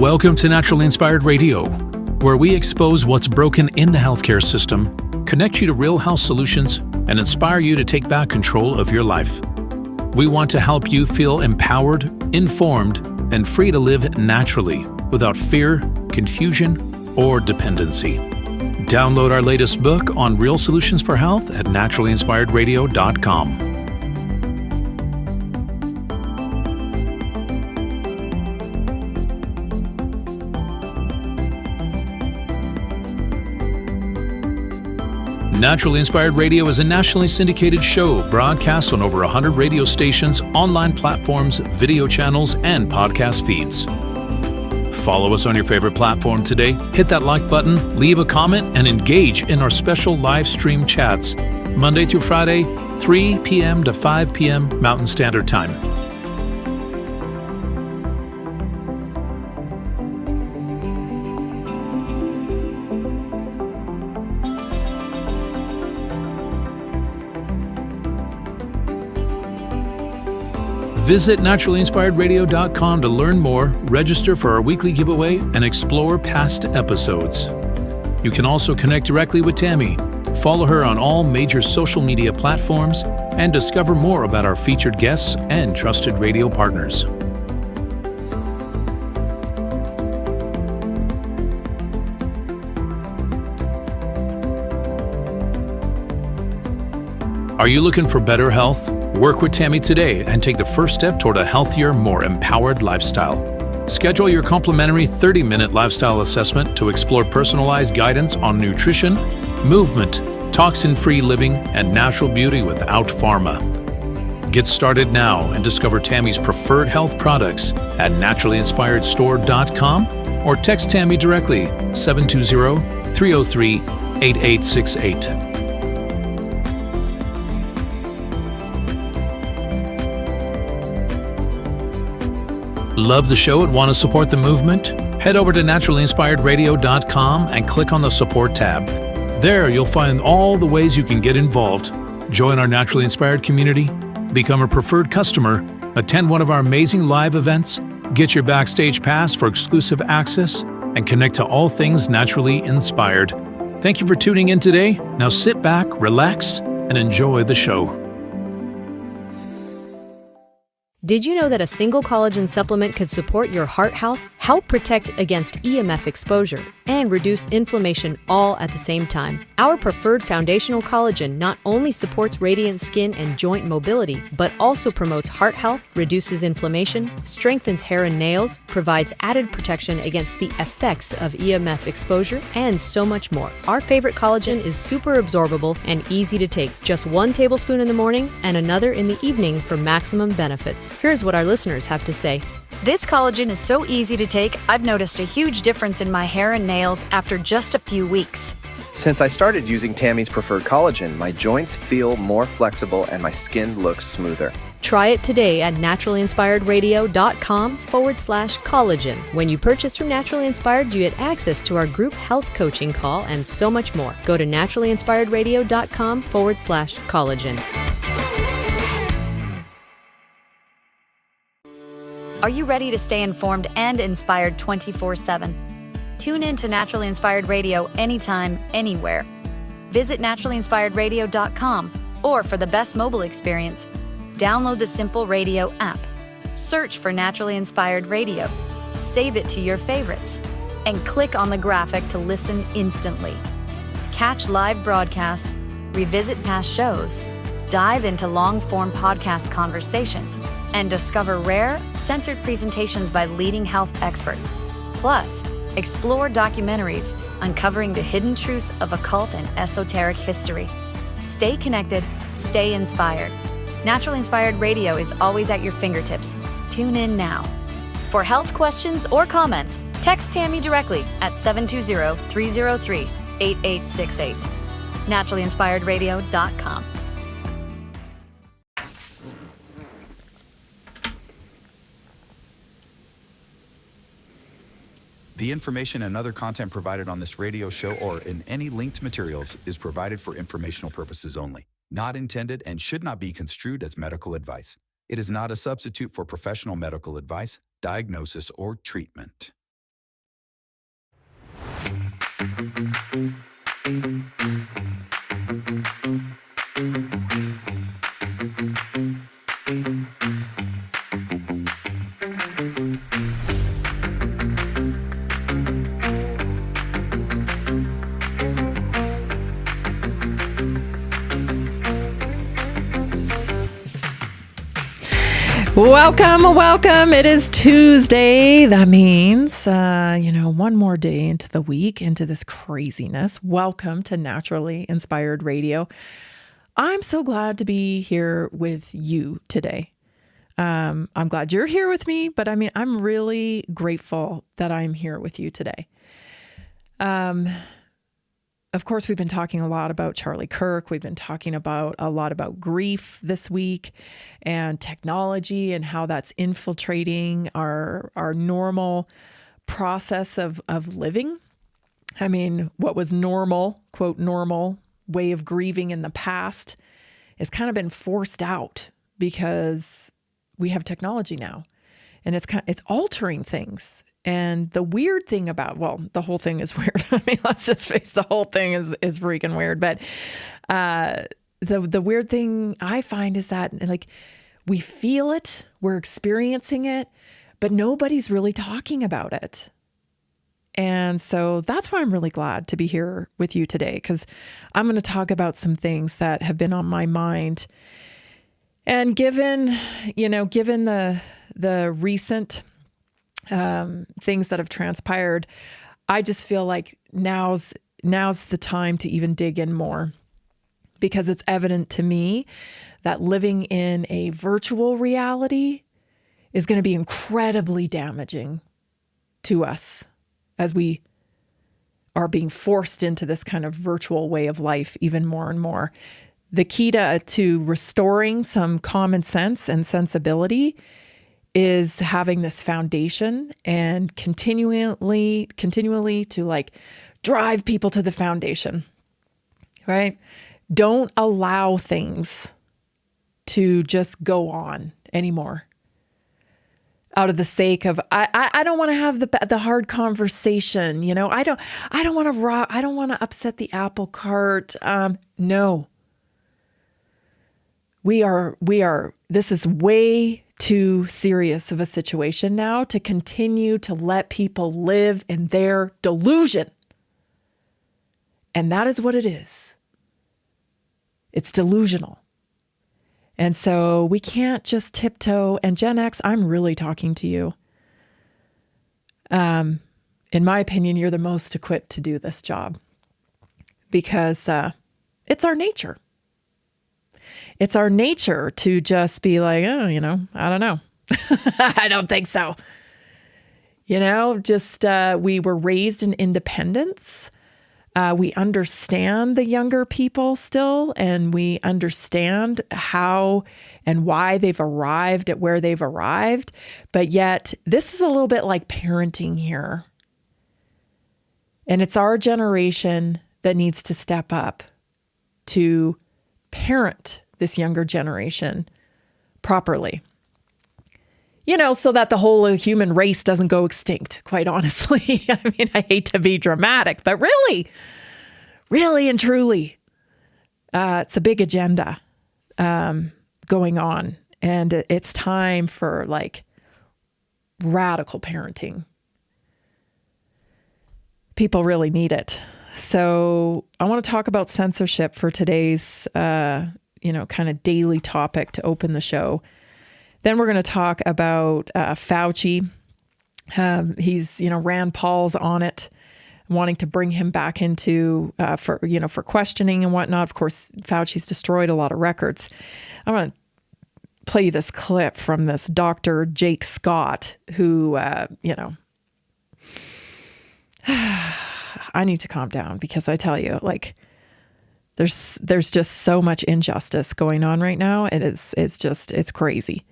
Welcome to Naturally Inspired Radio, where we expose what's broken in the healthcare system, connect you to real health solutions, and inspire you to take back control of your life. We want to help you feel empowered, informed, and free to live naturally without fear, confusion, or dependency. Download our latest book on real solutions for health at naturallyinspiredradio.com. Naturally Inspired Radio is a nationally syndicated show broadcast on over 100 radio stations, online platforms, video channels, and podcast feeds. Follow us on your favorite platform today, hit that like button, leave a comment, and engage in our special live stream chats, Monday through Friday, 3 p.m. to 5 p.m. Mountain Standard Time. Visit naturallyinspiredradio.com to learn more, register for our weekly giveaway, and explore past episodes. You can also connect directly with Tammy, follow her on all major social media platforms, and discover more about our featured guests and trusted radio partners. Are you looking for better health? Work with Tammy today and take the first step toward a healthier, more empowered lifestyle. Schedule your complimentary 30-minute lifestyle assessment to explore personalized guidance on nutrition, movement, toxin-free living, and natural beauty without pharma. Get started now and discover Tammy's preferred health products at naturallyinspiredstore.com or text Tammy directly 720-303-8868. Love the show and want to support the movement? Head over to naturallyinspiredradio.com and click on the support tab. There you'll find all the ways you can get involved. Join our Naturally Inspired community, become a preferred customer, attend one of our amazing live events, get your backstage pass for exclusive access, and connect to all things naturally inspired. Thank you for tuning in today. Now sit back, relax, and enjoy the show. Did you know that a single collagen supplement could support your heart health, help protect against EMF exposure, and reduce inflammation all at the same time? Our preferred foundational collagen not only supports radiant skin and joint mobility, but also promotes heart health, reduces inflammation, strengthens hair and nails, provides added protection against the effects of EMF exposure, and so much more. Our favorite collagen is super absorbable and easy to take. Just 1 tablespoon in the morning and another in the evening for maximum benefits. Here's what our listeners have to say. This collagen is so easy to take, I've noticed a huge difference in my hair and nails after just a few weeks. Since I started using Tammy's preferred collagen, my joints feel more flexible and my skin looks smoother. Try it today at naturallyinspiredradio.com/collagen. When you purchase from Naturally Inspired, you get access to our group health coaching call and so much more. Go to naturallyinspiredradio.com/collagen. Are you ready to stay informed and inspired 24/7? Tune in to Naturally Inspired Radio anytime, anywhere. Visit naturallyinspiredradio.com, or for the best mobile experience, download the Simple Radio app. Search for Naturally Inspired Radio, save it to your favorites, and click on the graphic to listen instantly. Catch live broadcasts, revisit past shows, dive into long-form podcast conversations, and discover rare, censored presentations by leading health experts. Plus, explore documentaries uncovering the hidden truths of occult and esoteric history. Stay connected, stay inspired. Naturally Inspired Radio is always at your fingertips. Tune in now. For health questions or comments, text Tammy directly at 720-303-8868. naturallyinspiredradio.com. The information and other content provided on this radio show or in any linked materials is provided for informational purposes only, not intended and should not be construed as medical advice. It is not a substitute for professional medical advice, diagnosis, or treatment. Welcome. It is Tuesday. That means, one more day into the week, into this craziness. Welcome to Naturally Inspired Radio. I'm so glad to be here with you today. I'm glad you're here with me, but I'm really grateful that I'm here with you today. Of course, we've been talking a lot about Charlie Kirk. We've been talking a lot about grief this week and technology and how that's infiltrating our normal process of living. What was normal, quote, normal way of grieving in the past has kind of been forced out because we have technology now, and it's altering things. And the weird thing about, the whole thing is weird. Let's just face the whole thing is freaking weird. But the weird thing I find is that we feel it, we're experiencing it, but nobody's really talking about it. And so that's why I'm really glad to be here with you today, because I'm going to talk about some things that have been on my mind. And given the recent things that have transpired, I just feel like now's the time to even dig in more, because it's evident to me that living in a virtual reality is going to be incredibly damaging to us as we are being forced into this kind of virtual way of life even more and more. The key to restoring some common sense and sensibility is having this foundation and continually to drive people to the foundation, right? Don't allow things to just go on anymore out of the sake of, I don't want to have the hard conversation. I don't want to upset the apple cart. No, this is way too serious of a situation now to continue to let people live in their delusion. And that is what it is. It's delusional. And so we can't just tiptoe. And Gen X, I'm really talking to you. In my opinion, you're the most equipped to do this job, because it's our nature. It's our nature to just be like, I don't know. I don't think so. We were raised in independence. We understand the younger people still, and we understand how and why they've arrived at where they've arrived. But yet, this is a little bit like parenting here. And it's our generation that needs to step up to parent this younger generation properly, so that the whole human race doesn't go extinct, quite honestly. I hate to be dramatic, but really and truly, it's a big agenda going on, and it's time for radical parenting. People really need it. So I want to talk about censorship for today's, kind of daily topic to open the show. Then we're going to talk about Fauci. He's, Rand Paul's on it, wanting to bring him back into for questioning and whatnot. Of course, Fauci's destroyed a lot of records. I'm going to play you this clip from this Dr. Jake Scott, who, I need to calm down, because I tell you, there's just so much injustice going on right now. It's crazy.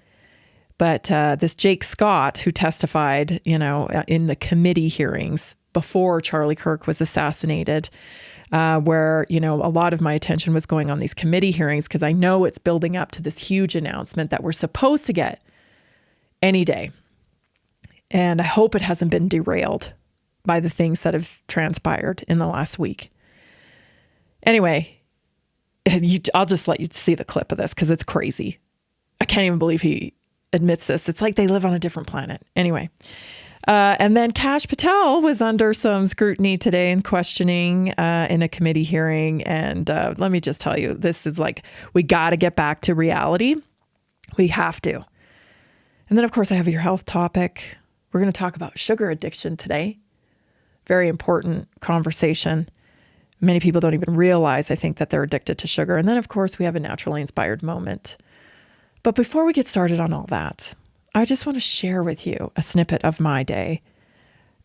But this Jake Scott, who testified, in the committee hearings before Charlie Kirk was assassinated, where, a lot of my attention was going on these committee hearings, because I know it's building up to this huge announcement that we're supposed to get any day. And I hope it hasn't been derailed by the things that have transpired in the last week. Anyway, I'll just let you see the clip of this because it's crazy. I can't even believe he admits this. It's like they live on a different planet. Anyway. And then Kash Patel was under some scrutiny today and questioning in a committee hearing. And let me just tell you, this is like, we got to get back to reality. We have to. And then, of course, I have your health topic. We're going to talk about sugar addiction today. Very important conversation. Many people don't even realize, I think, that they're addicted to sugar. And then, of course, we have a naturally inspired moment. But before we get started on all that, I just want to share with you a snippet of my day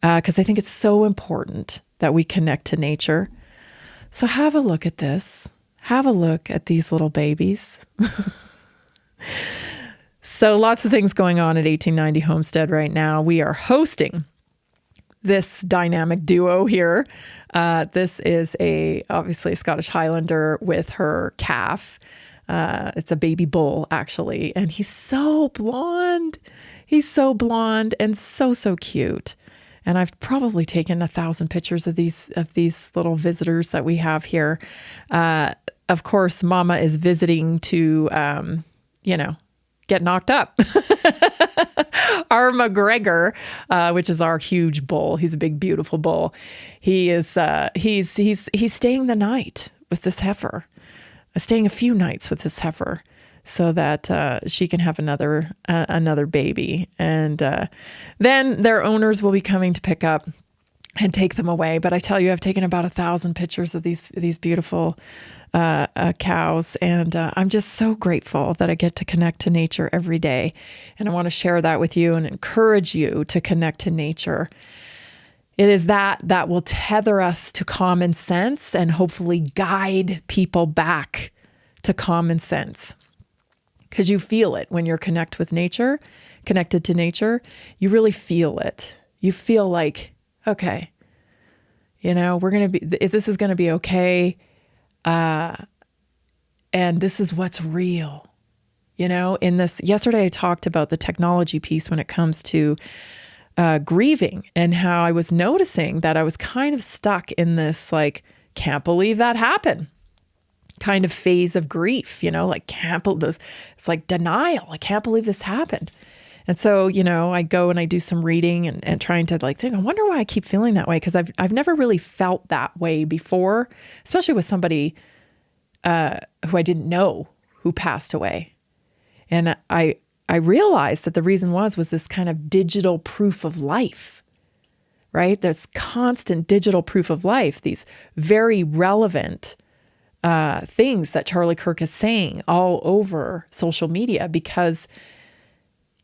because I think it's so important that we connect to nature. So have a look at this. Have a look at these little babies. So lots of things going on at 1890 Homestead right now. We are hosting this dynamic duo here. This is obviously a Scottish Highlander with her calf. It's a baby bull, actually. And he's so blonde. He's so blonde and so cute. And I've probably taken 1,000 pictures of these little visitors that we have here. Of course, Mama is visiting to, get knocked up. Our McGregor, which is our huge bull. He's a big, beautiful bull. He is, he's staying the night with this heifer. Staying a few nights with this heifer so that she can have another baby. And then their owners will be coming to pick up and take them away. But I tell you, I've taken about 1,000 pictures of these beautiful cows. And I'm just so grateful that I get to connect to nature every day. And I want to share that with you and encourage you to connect to nature. It is that will tether us to common sense and hopefully guide people back to common sense. Because you feel it when you're connected to nature, you really feel it. You feel like, okay, this is going to be okay. And this is what's real. Yesterday I talked about the technology piece when it comes to grieving and how I was noticing that I was kind of stuck in this, like, can't believe that happened kind of phase of grief, it's like denial. I can't believe this happened. And so, I go and I do some reading and trying to think, I wonder why I keep feeling that way. Because I've never really felt that way before, especially with somebody who I didn't know who passed away. And I realized that the reason was this kind of digital proof of life, right? There's constant digital proof of life, these very relevant things that Charlie Kirk is saying all over social media because,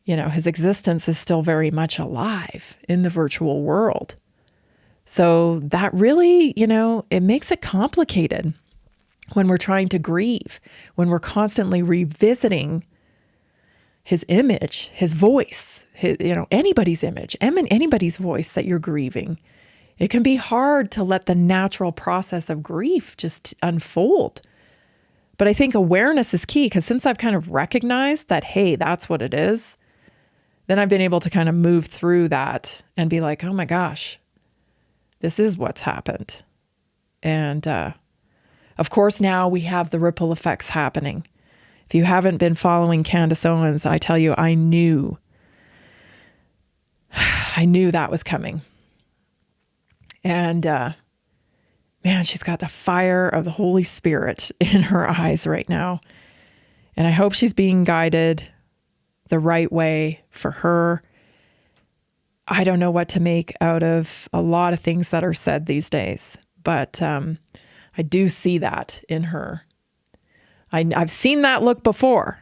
his existence is still very much alive in the virtual world. So that really, it makes it complicated when we're trying to grieve, when we're constantly revisiting his image, his voice, anybody's image, anybody's voice that you're grieving. It can be hard to let the natural process of grief just unfold. But I think awareness is key because since I've kind of recognized that, hey, that's what it is, then I've been able to kind of move through that and be like, oh my gosh, this is what's happened. And of course, now we have the ripple effects happening. If you haven't been following Candace Owens, I tell you, I knew that was coming. And man, she's got the fire of the Holy Spirit in her eyes right now. And I hope she's being guided the right way for her. I don't know what to make out of a lot of things that are said these days, but I do see that in her. I've seen that look before.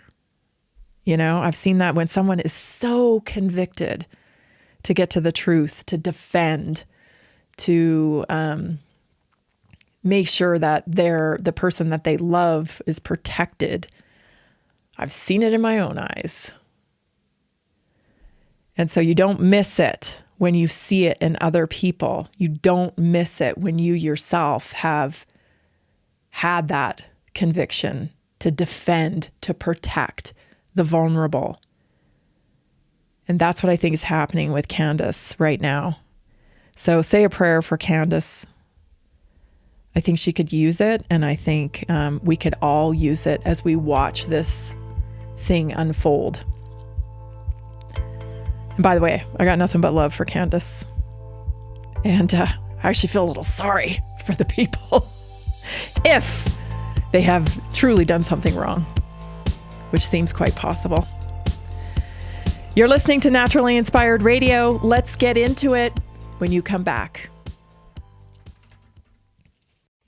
I've seen that when someone is so convicted to get to the truth, to defend, to make sure that the person that they love is protected. I've seen it in my own eyes. And so you don't miss it when you see it in other people. You don't miss it when you yourself have had that conviction to defend, to protect the vulnerable. And that's what I think is happening with Candace right now. So say a prayer for Candace. I think she could use it, and I think we could all use it as we watch this thing unfold. And by the way, I got nothing but love for Candace. And I actually feel a little sorry for the people if they have truly done something wrong, which seems quite possible. You're listening to Naturally Inspired Radio. Let's get into it when you come back.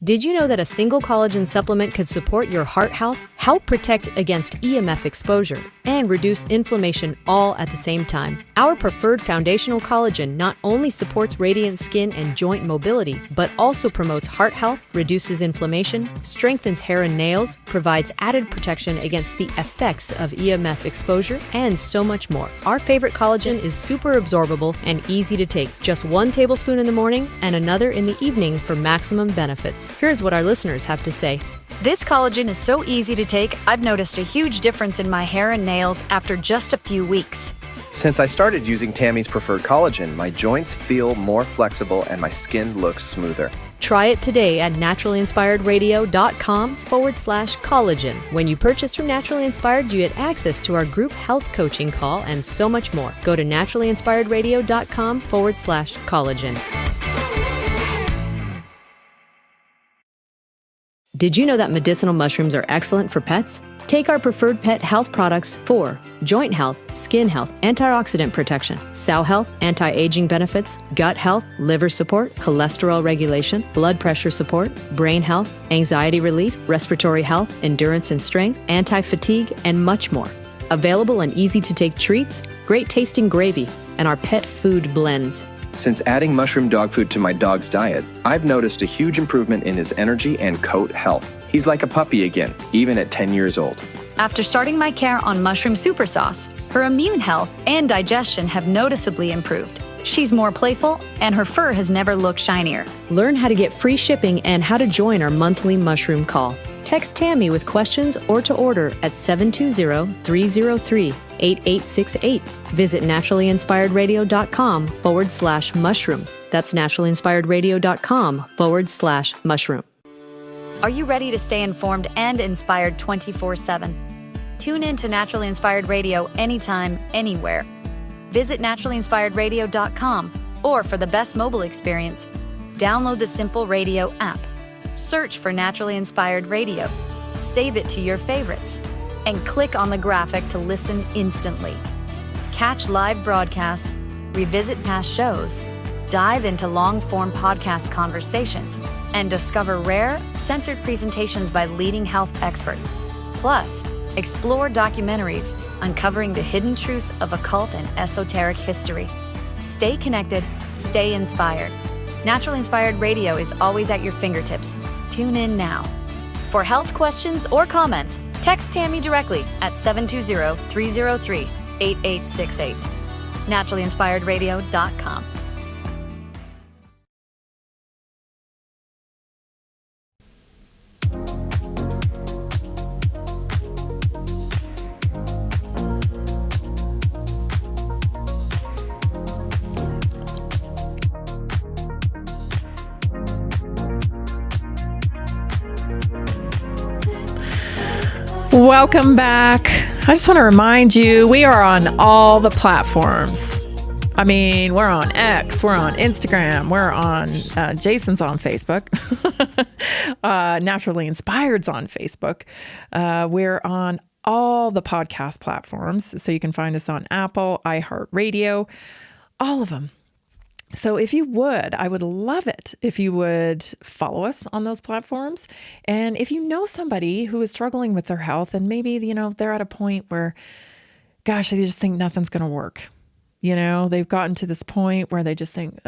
Did you know that a single collagen supplement could support your heart health, help protect against EMF exposure, and reduce inflammation all at the same time? Our preferred foundational collagen not only supports radiant skin and joint mobility, but also promotes heart health, reduces inflammation, strengthens hair and nails, provides added protection against the effects of EMF exposure, and so much more. Our favorite collagen is super absorbable and easy to take. Just 1 tablespoon in the morning and another in the evening for maximum benefits. Here's what our listeners have to say. This collagen is so easy to take, I've noticed a huge difference in my hair and nails after just a few weeks. Since I started using Tammy's preferred collagen, my joints feel more flexible and my skin looks smoother. Try it today at naturalinspiredradio.com/collagen. When you purchase from Naturally Inspired, you get access to our group health coaching call and so much more. Go to naturalinspiredradio.com/collagen. Did you know that medicinal mushrooms are excellent for pets? Take our preferred pet health products for joint health, skin health, antioxidant protection, cell health, anti-aging benefits, gut health, liver support, cholesterol regulation, blood pressure support, brain health, anxiety relief, respiratory health, endurance and strength, anti-fatigue, and much more. Available in easy-to-take treats, great tasting gravy, and our pet food blends. Since adding mushroom dog food to my dog's diet, I've noticed a huge improvement in his energy and coat health. He's like a puppy again, even at 10 years old. After starting my care on mushroom super sauce, her immune health and digestion have noticeably improved. She's more playful, and her fur has never looked shinier. Learn how to get free shipping and how to join our monthly mushroom call. Text Tammy with questions or to order at 720-303-8868. Visit naturalinspiredradio.com/mushroom. That's naturalinspiredradio.com/mushroom. Are you ready to stay informed and inspired 24/7? Tune in to Naturally Inspired Radio anytime, anywhere. Visit naturalinspiredradio.com, or for the best mobile experience, download the Simple Radio app. Search for Naturally Inspired Radio, save it to your favorites, and click on the graphic to listen instantly. Catch live broadcasts, revisit past shows, dive into long-form podcast conversations, and discover rare, censored presentations by leading health experts. Plus, explore documentaries uncovering the hidden truths of occult and esoteric history. Stay connected, stay inspired. Naturally Inspired Radio is always at your fingertips. Tune in now. For health questions or comments, text Tammy directly at 720-303-8868. naturalinspiredradio.com. Welcome back. I just want to remind you, we are on all the platforms. I mean, we're on X, we're on Instagram, we're on, Jason's on Facebook, Naturally Inspired's on Facebook. We're on all the podcast platforms. So you can find us on Apple, iHeartRadio, all of them. So if you would, I would love it if you would follow us on those platforms. And if you know somebody who is struggling with their health and maybe, you know, they're at a point where, gosh, they just think nothing's going to work. You know, they've gotten to this point where they just think,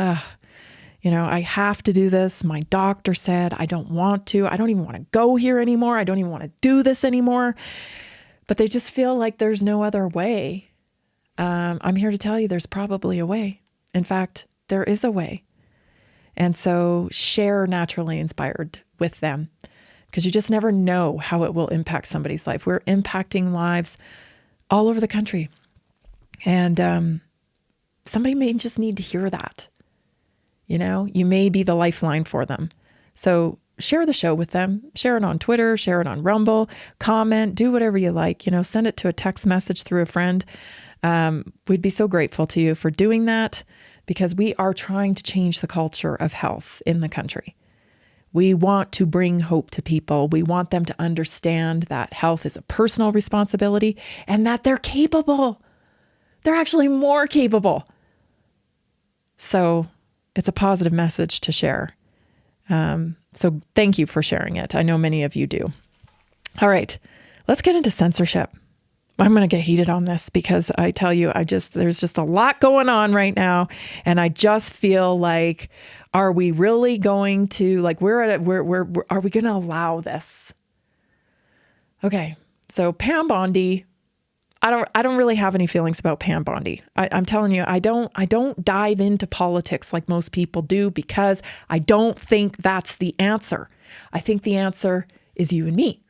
you know, I have to do this. My doctor said I don't want to. I don't even want to go here anymore. I don't even want to do this anymore. But they just feel like there's no other way. I'm here to tell you there's probably a way. In fact, there is a way. And so share Naturally Inspired with them, because you just never know how it will impact somebody's life. We're impacting lives all over the country. And somebody may just need to hear that. You may be the lifeline for them. So share the show with them. Share it on Twitter, share it on Rumble, comment, do whatever you like. Send it to a text message through a friend. We'd be so grateful to you for doing that, because we are trying to change the culture of health in the country. We want to bring hope to people. We want them to understand that health is a personal responsibility and that they're capable. They're actually more capable. So it's a positive message to share. So thank you for sharing it. I know many of you do. All right, let's get into censorship. I'm going to get heated on this because I tell you, there's just a lot going on right now. And I just feel like, are we really going to, are we going to allow this? Okay. So Pam Bondi, I don't really have any feelings about Pam Bondi. I'm telling you, I don't dive into politics like most people do, because I don't think that's the answer. I think the answer is you and me.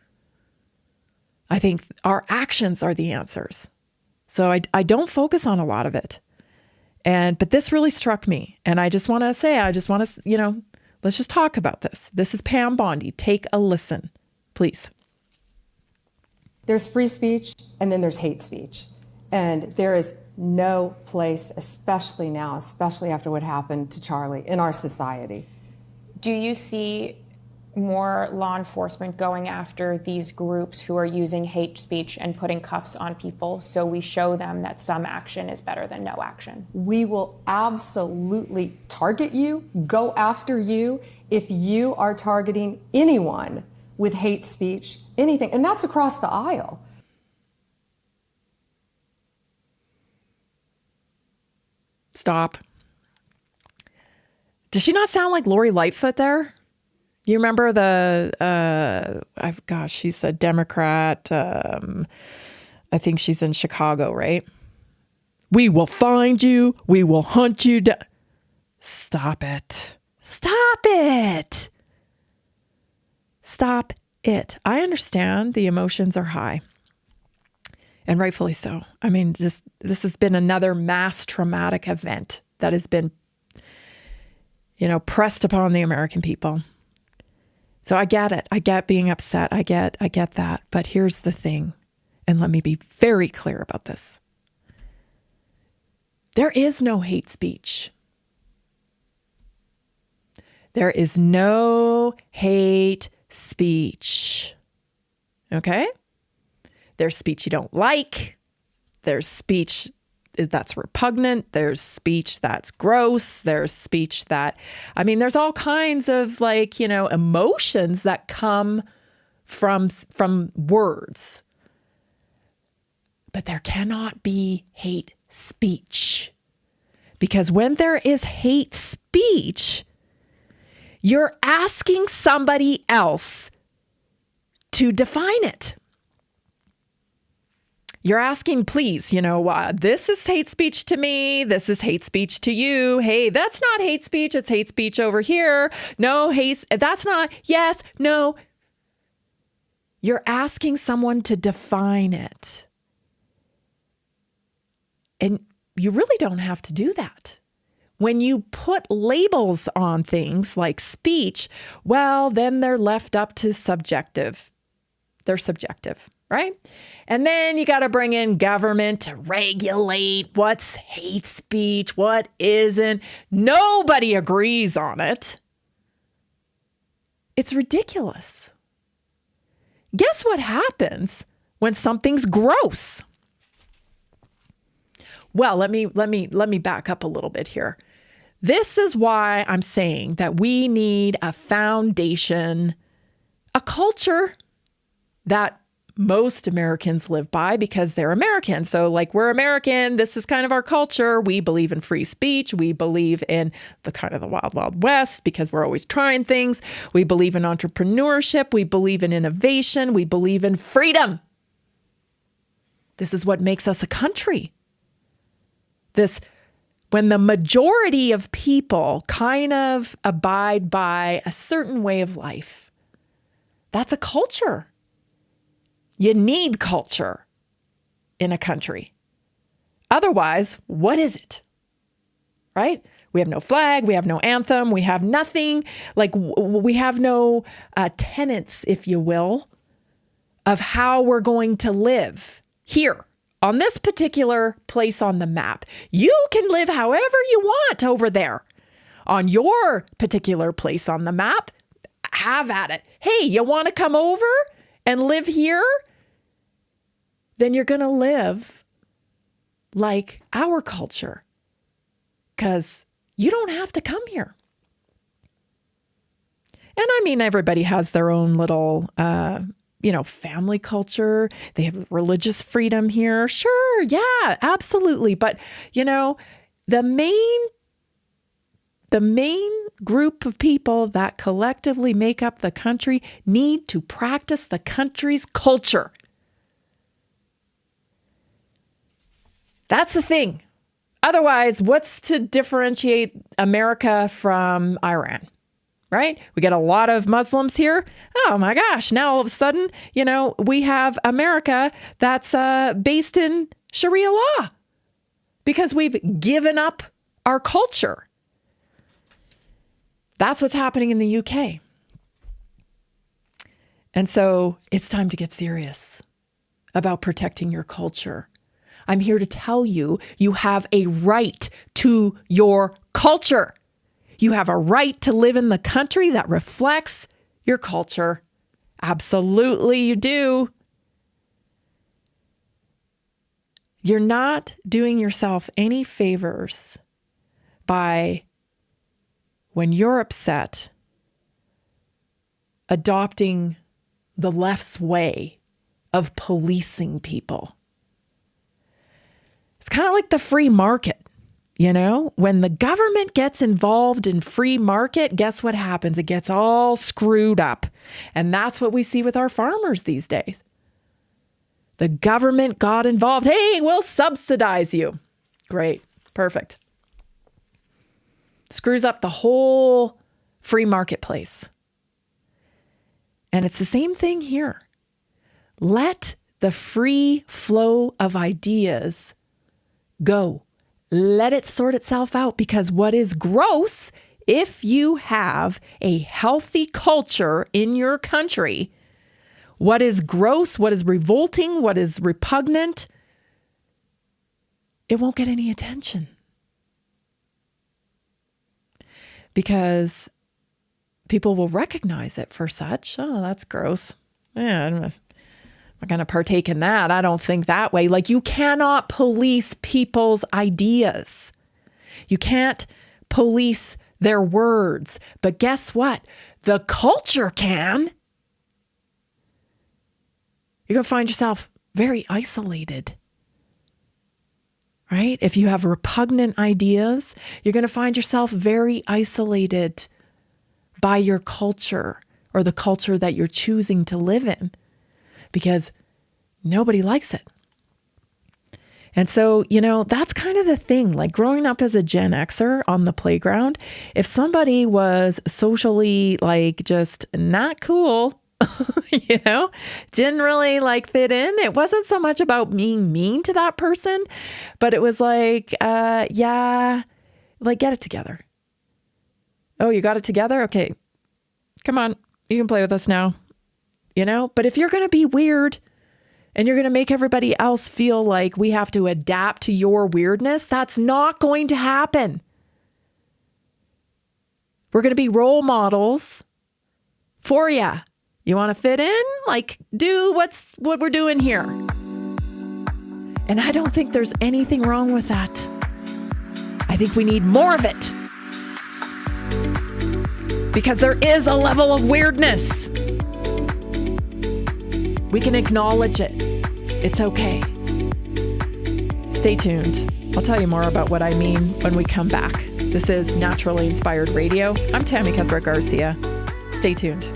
I think our actions are the answers. So I don't focus on a lot of it. But this really struck me. And I just want to say, let's just talk about this. This is Pam Bondi. Take a listen, please. There's free speech and then there's hate speech. And there is no place, especially now, especially after what happened to Charlie, in our society. Do you see more law enforcement going after these groups who are using hate speech and putting cuffs on people, so we show them that some action is better than no action? We will absolutely target you, go after you, if you are targeting anyone with hate speech, anything. And that's across the aisle. Stop. Does she not sound like Lori Lightfoot there? You remember she's a Democrat. I think she's in Chicago, right? We will find you. We will hunt you down. Stop it. Stop it. Stop it. I understand the emotions are high. And rightfully so. I mean, this has been another mass traumatic event that has been, pressed upon the American people. So I get it. I get being upset. I get that. But here's the thing, and let me be very clear about this. There is no hate speech. There is no hate speech. Okay? There's speech you don't like. There's speech that's repugnant. There's speech that's gross. There's speech there's all kinds of emotions that come from words. But there cannot be hate speech. Because when there is hate speech, you're asking somebody else to define it. You're asking, please, this is hate speech to me. This is hate speech to you. Hey, that's not hate speech. It's hate speech over here. No, that's not. Yes, no. You're asking someone to define it. And you really don't have to do that. When you put labels on things like speech, well, then they're left up to subjective. They're subjective, right? And then you got to bring in government to regulate what's hate speech, what isn't. Nobody agrees on it. It's ridiculous. Guess what happens when something's gross? Well, let me back up a little bit here. This is why I'm saying that we need a foundation, a culture that most Americans live by because they're American. So we're American. This is kind of our culture. We believe in free speech. We believe in the kind of the wild, wild west because we're always trying things. We believe in entrepreneurship. We believe in innovation. We believe in freedom. This is what makes us a country. When the majority of people kind of abide by a certain way of life, that's a culture. You need culture in a country. Otherwise, what is it? Right? We have no flag. We have no anthem. We have nothing. Like we have no tenets, if you will, of how we're going to live here on this particular place on the map. You can live however you want over there on your particular place on the map. Have at it. Hey, you want to come over and live here? Then you're going to live like our culture, because you don't have to come here. And I mean, everybody has their own little, family culture. They have religious freedom here. Sure. Yeah, absolutely. But, the main group of people that collectively make up the country need to practice the country's culture. That's the thing. Otherwise, what's to differentiate America from Iran, right? We get a lot of Muslims here. Oh my gosh. Now all of a sudden, we have America that's based in Sharia law because we've given up our culture. That's what's happening in the UK. And so it's time to get serious about protecting your culture. I'm here to tell you, you have a right to your culture. You have a right to live in the country that reflects your culture. Absolutely, you do. You're not doing yourself any favors by, when you're upset, adopting the left's way of policing people. It's kind of like the free market, When the government gets involved in free market, guess what happens? It gets all screwed up. And that's what we see with our farmers these days. The government got involved. Hey, we'll subsidize you. Great. Perfect. Screws up the whole free marketplace. And it's the same thing here. Let the free flow of ideas go. Let it sort itself out, because what is gross, if you have a healthy culture in your country, what is gross, what is revolting, what is repugnant, it won't get any attention. Because people will recognize it for such. Oh, that's gross. Yeah, I'm not going to partake in that. I don't think that way. Like, you cannot police people's ideas. You can't police their words. But guess what? The culture can. You're going to find yourself very isolated, right? If you have repugnant ideas, you're going to find yourself very isolated by your culture, or the culture that you're choosing to live in, because nobody likes it. And so, that's kind of the thing. Like, growing up as a Gen Xer on the playground, if somebody was socially just not cool, didn't really fit in, it wasn't so much about being mean to that person, but it was get it together. Oh, you got it together? Okay. Come on. You can play with us now. But if you're going to be weird and you're going to make everybody else feel like we have to adapt to your weirdness, that's not going to happen. We're going to be role models for you. You want to fit in? Do what we're doing here. And I don't think there's anything wrong with that. I think we need more of it. Because there is a level of weirdness. We can acknowledge it. It's okay. Stay tuned. I'll tell you more about what I mean when we come back. This is Naturally Inspired Radio. I'm Tammy Cuthbert Garcia. Stay tuned.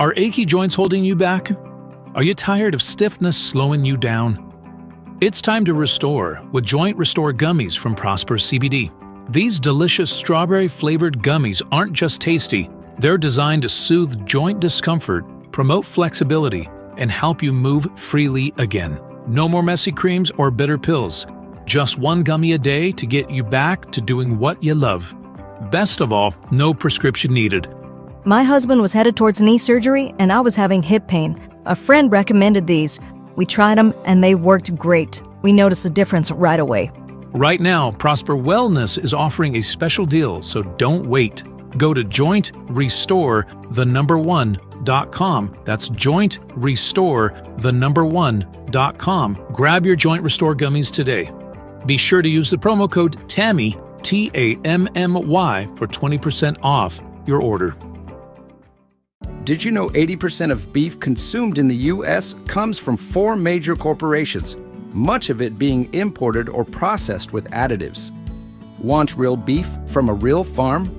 Are achy joints holding you back? Are you tired of stiffness slowing you down? It's time to restore with Joint Restore Gummies from Prosper CBD. These delicious strawberry-flavored gummies aren't just tasty, they're designed to soothe joint discomfort, promote flexibility, and help you move freely again. No more messy creams or bitter pills. Just one gummy a day to get you back to doing what you love. Best of all, no prescription needed. My husband was headed towards knee surgery, and I was having hip pain. A friend recommended these. We tried them, and they worked great. We noticed a difference right away. Right now, Prosper Wellness is offering a special deal, so don't wait. Go to jointrestore1.com. That's jointrestore1.com. Grab your Joint Restore gummies today. Be sure to use the promo code TAMMY, TAMMY, for 20% off your order. Did you know 80% of beef consumed in the U.S. comes from 4 major corporations, much of it being imported or processed with additives? Want real beef from a real farm?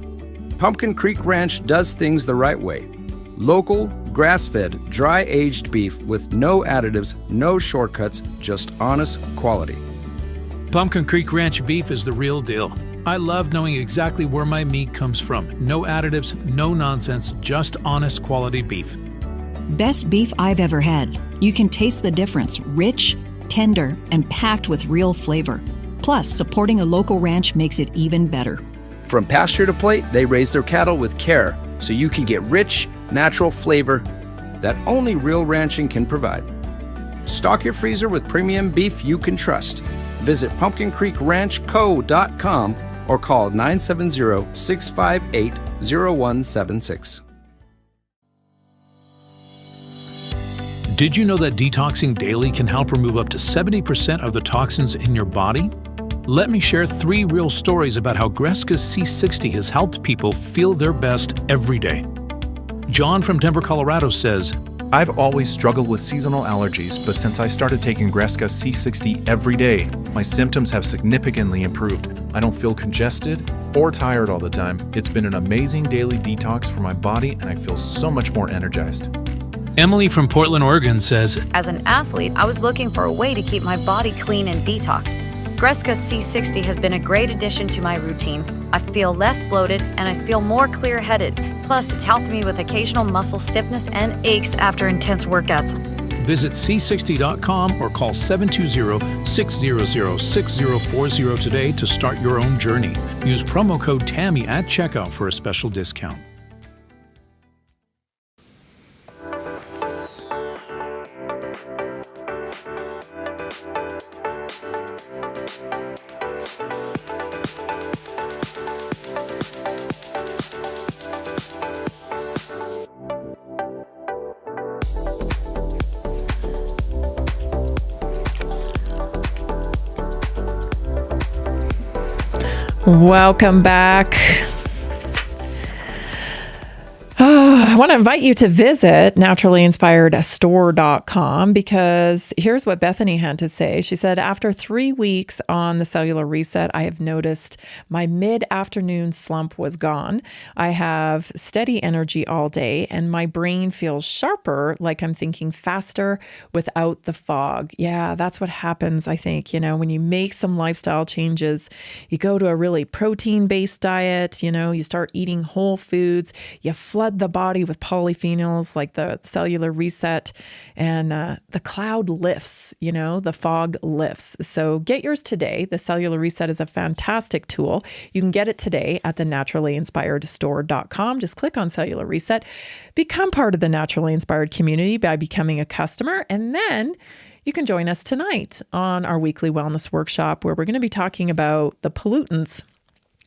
Pumpkin Creek Ranch does things the right way. Local, grass-fed, dry-aged beef with no additives, no shortcuts, just honest quality. Pumpkin Creek Ranch beef is the real deal. I love knowing exactly where my meat comes from. No additives, no nonsense, just honest quality beef. Best beef I've ever had. You can taste the difference. Rich, tender, and packed with real flavor. Plus, supporting a local ranch makes it even better. From pasture to plate, they raise their cattle with care, so you can get rich, natural flavor that only real ranching can provide. Stock your freezer with premium beef you can trust. Visit pumpkincreekranchco.com or call 970-658-0176. Did you know that detoxing daily can help remove up to 70% of the toxins in your body? Let me share 3 real stories about how Greska's C60 has helped people feel their best every day. John from Denver, Colorado says, I've always struggled with seasonal allergies, but since I started taking Greska's C60 every day, my symptoms have significantly improved. I don't feel congested or tired all the time. It's been an amazing daily detox for my body, and I feel so much more energized. Emily from Portland, Oregon says, As an athlete, I was looking for a way to keep my body clean and detoxed. Greska's C60 has been a great addition to my routine. I feel less bloated and I feel more clear-headed. Plus, it's helped me with occasional muscle stiffness and aches after intense workouts. Visit c60.com or call 720-600-6040 today to start your own journey. Use promo code TAMMY at checkout for a special discount. Welcome back. I want to invite you to visit naturallyinspiredstore.com because here's what Bethany had to say. She said, after 3 weeks on the cellular reset, I have noticed my mid-afternoon slump was gone. I have steady energy all day and my brain feels sharper, like I'm thinking faster without the fog. Yeah, that's what happens, I think. You know, when you make some lifestyle changes, you go to a really protein-based diet, you know, you start eating whole foods, you flood the body with polyphenols like the cellular reset, and the cloud lifts, you know, the fog lifts. So get yours today. The cellular reset is a fantastic tool. You can get it today at the naturallyinspiredstore.com. Just click on cellular reset, become part of the Naturally Inspired community by becoming a customer, and then you can join us tonight on our weekly wellness workshop where we're going to be talking about the pollutants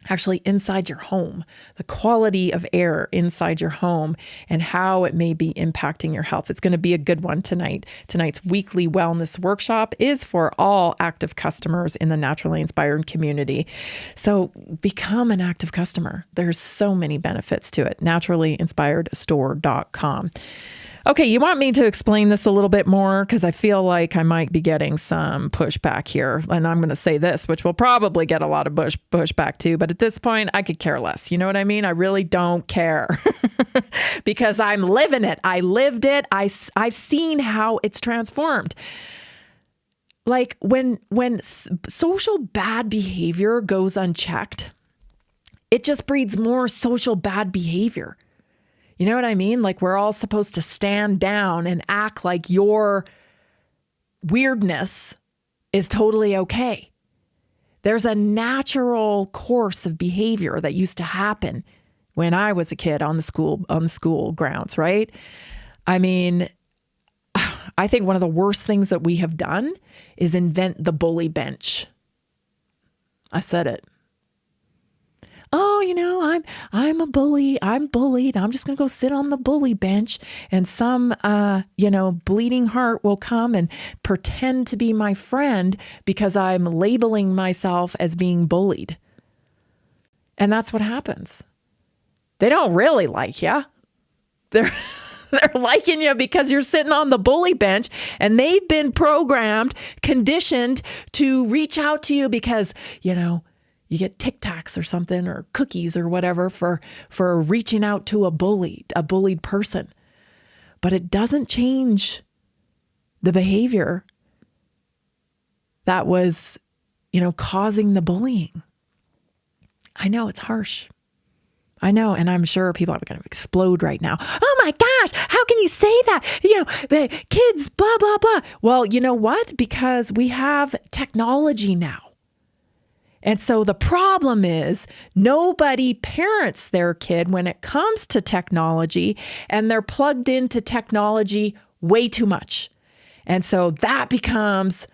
actually inside your home, the quality of air inside your home and how it may be impacting your health. It's going to be a good one tonight. Tonight's weekly wellness workshop is for all active customers in the Naturally Inspired community. So become an active customer. There's so many benefits to it. naturallyinspiredstore.com. Okay, you want me to explain this a little bit more because I feel like I might be getting some pushback here. And I'm going to say this, which will probably get a lot of pushback too. But at this point, I could care less. You know what I mean? I really don't care because I'm living it. I lived it. I've seen how it's transformed. Like when social bad behavior goes unchecked, it just breeds more social bad behavior. You know what I mean? Like we're all supposed to stand down and act like you're weirdness is totally okay. There's a natural course of behavior that used to happen when I was a kid on the school grounds, right? I mean, I think one of the worst things that we have done is invent the bully bench. I said it. Oh, I'm a bully. I'm bullied. I'm just going to go sit on the bully bench, and some, bleeding heart will come and pretend to be my friend because I'm labeling myself as being bullied. And that's what happens. They don't really like you. They're liking you because you're sitting on the bully bench, and they've been programmed, conditioned to reach out to you because, you get Tic Tacs or something, or cookies or whatever for reaching out to a bullied person. But it doesn't change the behavior that was, causing the bullying. I know it's harsh. I know, and I'm sure people are going to explode right now. Oh my gosh, how can you say that? The kids, blah, blah, blah. Well, you know what? Because we have technology now. And so the problem is nobody parents their kid when it comes to technology, and they're plugged into technology way too much. And so that becomes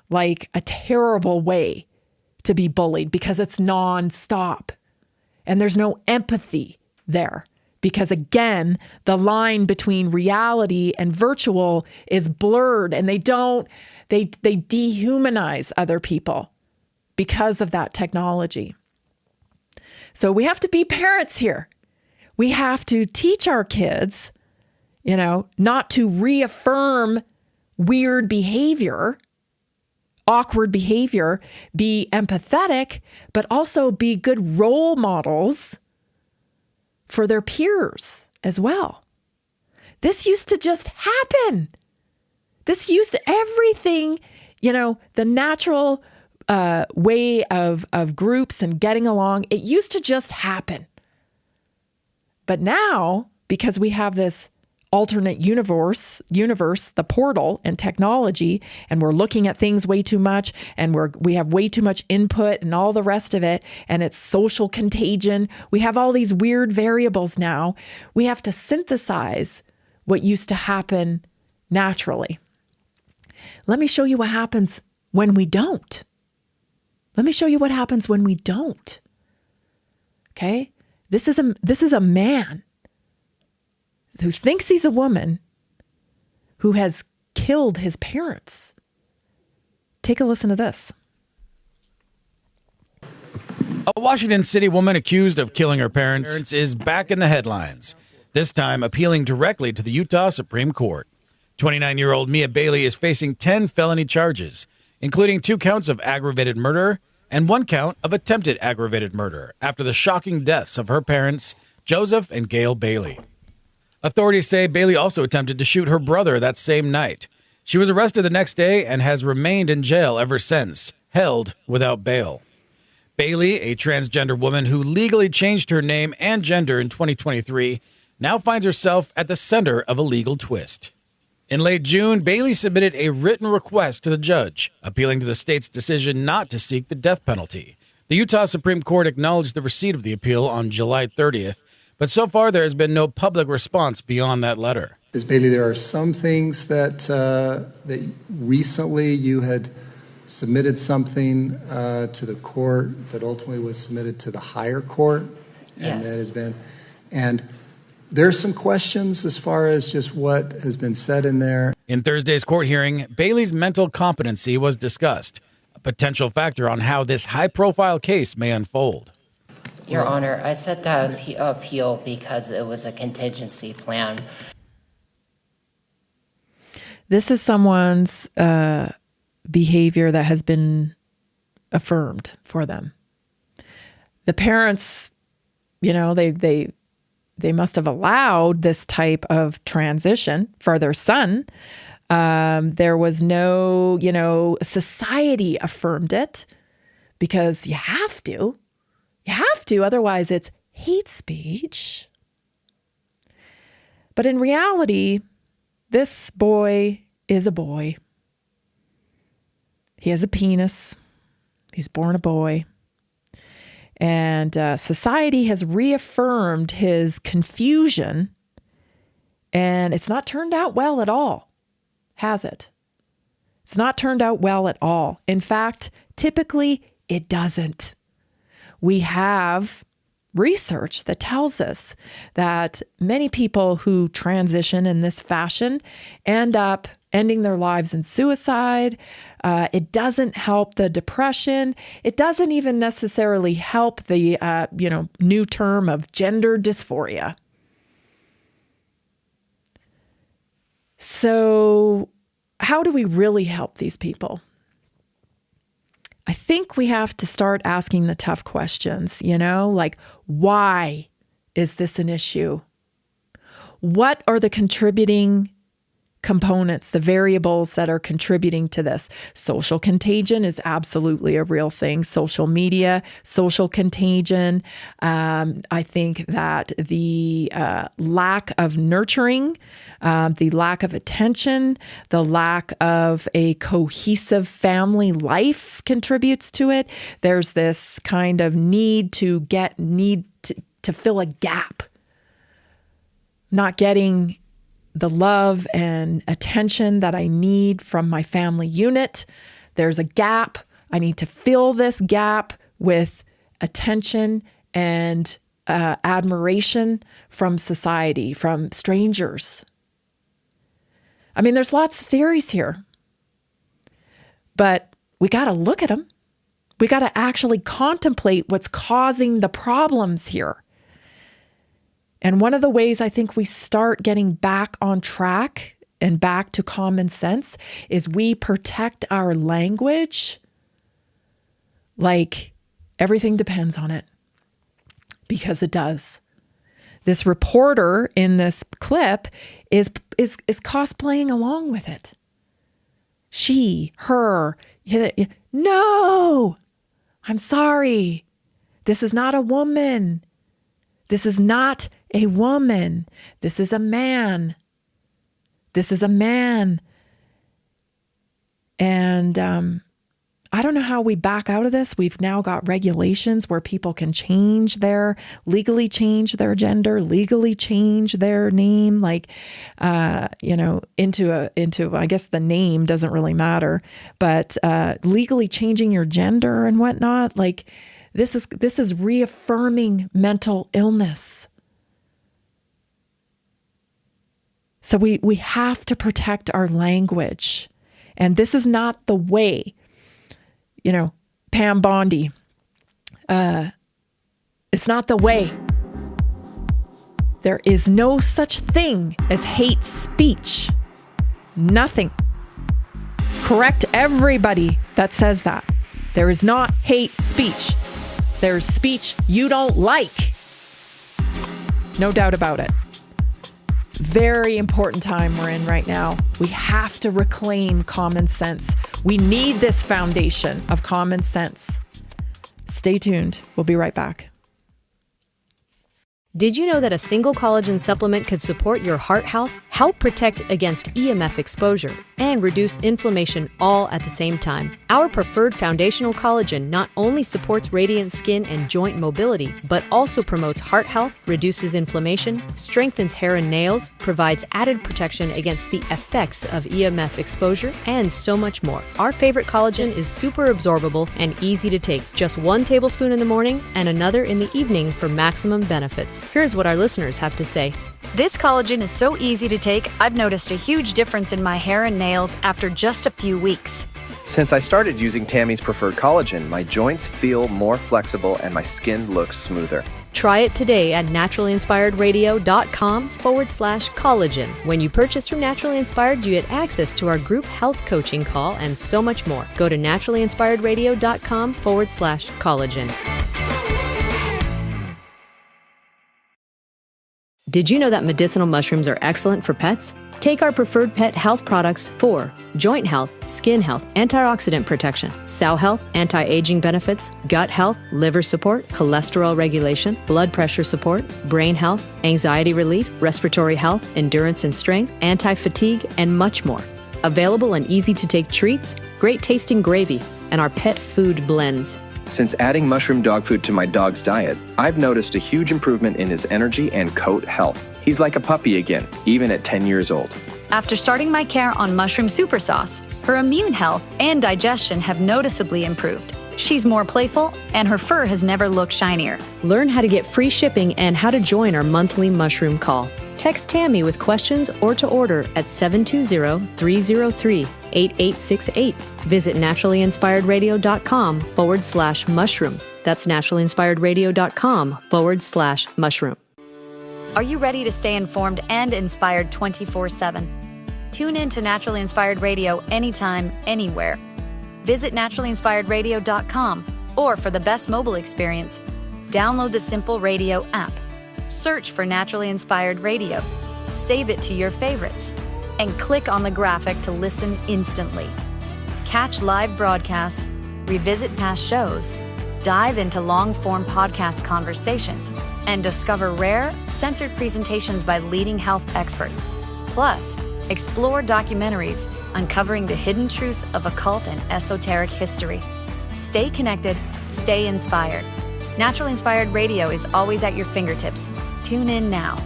like a terrible way to be bullied because it's nonstop. And there's no empathy there because, again, the line between reality and virtual is blurred, and they dehumanize other people because of that technology. So we have to be parents here. We have to teach our kids, not to reaffirm weird behavior, awkward behavior, be empathetic, but also be good role models for their peers as well. This used to just happen. Everything, the natural way of groups and getting along, it used to just happen. But now, because we have this alternate universe, the portal and technology, and we're looking at things way too much, and we have way too much input and all the rest of it, and it's social contagion. We have all these weird variables now. We have to synthesize what used to happen naturally. Let me show you what happens when we don't. Okay? This is a man who thinks he's a woman who has killed his parents. Take a listen to this. A Washington City woman accused of killing her parents is back in the headlines, this time appealing directly to the Utah Supreme Court. 29-year-old Mia Bailey is facing 10 felony charges, including 2 counts of aggravated murder and 1 count of attempted aggravated murder after the shocking deaths of her parents, Joseph and Gail Bailey. Authorities say Bailey also attempted to shoot her brother that same night. She was arrested the next day and has remained in jail ever since, held without bail. Bailey, a transgender woman who legally changed her name and gender in 2023, now finds herself at the center of a legal twist. In late June, Bailey submitted a written request to the judge, appealing to the state's decision not to seek the death penalty. The Utah Supreme Court acknowledged the receipt of the appeal on July 30th, but so far there has been no public response beyond that letter. Ms. Bailey, there are some things that recently you had submitted something to the court that ultimately was submitted to the higher court. Yes. And that has been, and there's some questions as far as just what has been said in there. In Thursday's court hearing, Bailey's mental competency was discussed, a potential factor on how this high-profile case may unfold. Your Honor, I set the appeal because it was a contingency plan. This is someone's behavior that has been affirmed for them. The parents, they must have allowed this type of transition for their son. There was no, society affirmed it because you have to. You have to, otherwise it's hate speech. But in reality, this boy is a boy. He has a penis. He's born a boy. And society has reaffirmed his confusion, and it's not turned out well at all, has it? It's not turned out well at all. In fact, typically it doesn't. We have research that tells us that many people who transition in this fashion end up ending their lives in suicide. It doesn't help the depression. It doesn't even necessarily help the new term of gender dysphoria. So how do we really help these people? I think we have to start asking the tough questions, like, why is this an issue? What are the contributing components, the variables that are contributing to this? Social contagion is absolutely a real thing. Social media, social contagion. I think that the lack of nurturing, the lack of attention, the lack of a cohesive family life contributes to it. There's this kind of need to fill a gap. Not getting the love and attention that I need from my family unit. There's a gap. I need to fill this gap with attention and admiration from society, from strangers. I mean, there's lots of theories here, but we got to look at them. We got to actually contemplate what's causing the problems here. And one of the ways I think we start getting back on track and back to common sense is we protect our language like everything depends on it, because it does. This reporter in this clip is cosplaying along with it. She, her, no, I'm sorry. This is not a woman. This is not a woman. This is a man. This is a man. And I don't know how we back out of this. We've now got regulations where people can legally change their gender, legally change their name, into I guess the name doesn't really matter, but legally changing your gender and whatnot. This is reaffirming mental illness. So we have to protect our language. And this is not the way, Pam Bondi. It's not the way. There is no such thing as hate speech. Nothing. Correct everybody that says that. There is not hate speech. There's speech you don't like. No doubt about it. Very important time we're in right now. We have to reclaim common sense. We need this foundation of common sense. Stay tuned. We'll be right back. Did you know that a single collagen supplement could support your heart health, help protect against EMF exposure, and reduce inflammation all at the same time? Our preferred foundational collagen not only supports radiant skin and joint mobility, but also promotes heart health, reduces inflammation, strengthens hair and nails, provides added protection against the effects of EMF exposure, and so much more. Our favorite collagen is super absorbable and easy to take. Just 1 tablespoon in the morning and another in the evening for maximum benefits. Here's what our listeners have to say. This collagen is so easy to take, I've noticed a huge difference in my hair and nails after just a few weeks. Since I started using Tammy's preferred collagen, my joints feel more flexible and my skin looks smoother. Try it today at naturalinspiredradio.com/collagen. When you purchase from Naturally Inspired, you get access to our group health coaching call and so much more. Go to naturalinspiredradio.com/collagen. Did you know that medicinal mushrooms are excellent for pets? Take our preferred pet health products for joint health, skin health, antioxidant protection, cell health, anti-aging benefits, gut health, liver support, cholesterol regulation, blood pressure support, brain health, anxiety relief, respiratory health, endurance and strength, anti-fatigue, and much more. Available in easy-to-take treats, great-tasting gravy, and our pet food blends. Since adding mushroom dog food to my dog's diet, I've noticed a huge improvement in his energy and coat health. He's like a puppy again, even at 10 years old. After starting my care on mushroom super sauce, her immune health and digestion have noticeably improved. She's more playful, and her fur has never looked shinier. Learn how to get free shipping and how to join our monthly mushroom call. Text Tammy with questions or to order at 720-303-8868. Visit naturallyinspiredradio.com/mushroom. That's naturallyinspiredradio.com/mushroom. Are you ready to stay informed and inspired 24/7? Tune in to Naturally Inspired Radio anytime, anywhere. Visit naturallyinspiredradio.com, or for the best mobile experience, download the Simple Radio app. Search for Naturally Inspired Radio, save it to your favorites, and click on the graphic to listen instantly. Catch live broadcasts, revisit past shows, dive into long-form podcast conversations, and discover rare, censored presentations by leading health experts. Plus, explore documentaries uncovering the hidden truths of occult and esoteric history. Stay connected, stay inspired. Naturally Inspired Radio is always at your fingertips. Tune in now.